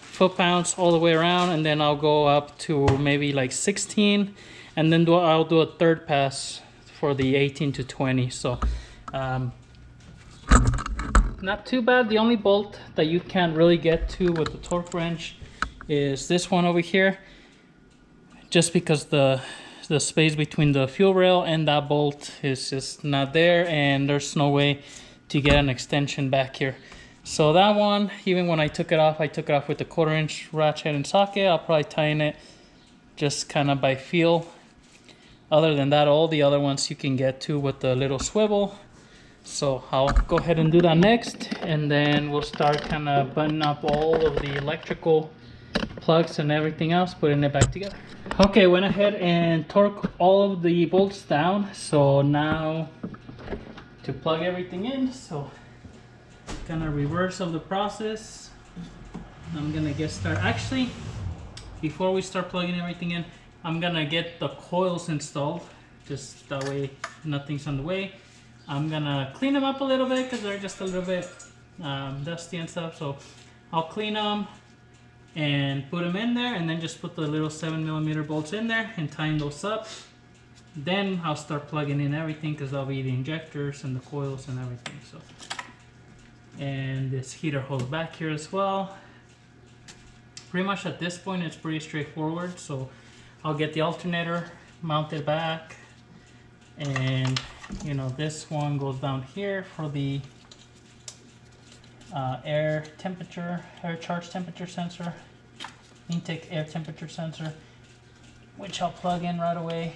foot-pounds all the way around, and then I'll go up to maybe like 16, and then I'll do a third pass for the 18 to 20. So not too bad. The only bolt that you can't really get to with the torque wrench is this one over here, just because the space between the fuel rail and that bolt is just not there, and there's no way to get an extension back here. So that one, even when I took it off with the 1/4 inch ratchet and socket. I'll probably tighten it just kind of by feel. Other than that, all the other ones you can get to with the little swivel. So I'll go ahead and do that next, and then we'll start kind of buttoning up all of the electrical plugs and everything else, putting it back together. Okay, went ahead and torque all of the bolts down. So now to plug everything in, so kind of reverse of the process. I'm gonna get started. Actually, before we start plugging everything in, I'm gonna get the coils installed, just that way nothing's on the way. I'm gonna clean them up a little bit because they're just a little bit dusty and stuff. So I'll clean them and put them in there, and then just put the little 7mm bolts in there and tighten those up. Then I'll start plugging in everything, because that'll be the injectors and the coils and everything. So, and this heater hose back here as well. Pretty much at this point it's pretty straightforward. So I'll get the alternator mounted back, and you know, this one goes down here for the air charge temperature sensor, intake air temperature sensor, which I'll plug in right away.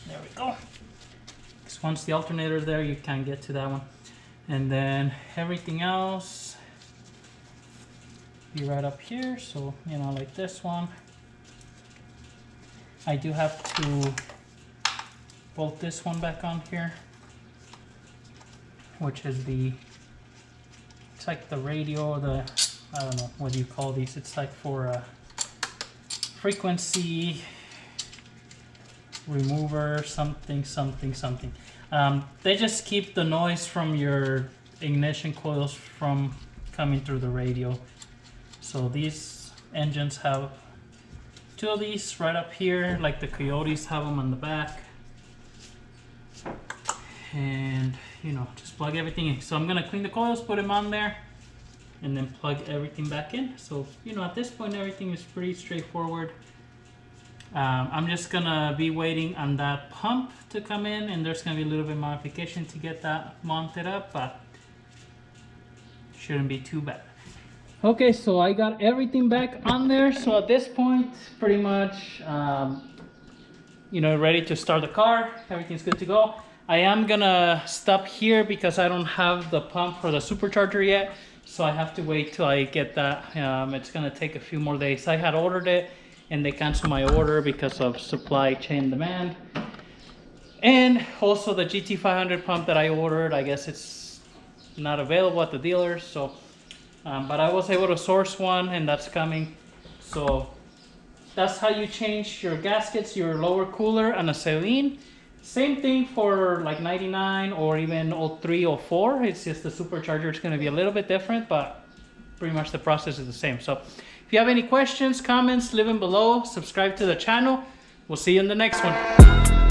There we go. Because once the alternator is there, you can't get to that one. And then everything else be right up here. So, you know, like this one, I do have to bolt this one back on here, which is it's like the radio, I don't know, what do you call these? It's like for frequency remover, something. They just keep the noise from your ignition coils from coming through the radio. So these engines have 2 of these right up here, like the Coyotes have them on the back. And you know, just plug everything in. So I'm gonna clean the coils, put them on there, and then plug everything back in. So, you know, at this point everything is pretty straightforward. I'm just gonna be waiting on that pump to come in, and there's gonna be a little bit of modification to get that mounted up, but shouldn't be too bad. Okay, so I got everything back on there. So at this point, pretty much, you know, ready to start the car. Everything's good to go. I am gonna stop here because I don't have the pump for the supercharger yet. So I have to wait till I get that. It's gonna take a few more days. I had ordered it, and they canceled my order because of supply chain demand. And also the GT500 pump that I ordered, I guess it's not available at the dealers. So, but I was able to source one, and that's coming. So that's how you change your gaskets, your lower cooler, and a SALEEN. Same thing for like 99 or even 03, 04. It's just the supercharger is going to be a little bit different, but pretty much the process is the same. So if you have any questions, comments, leave them below. Subscribe to the channel. We'll see you in the next one.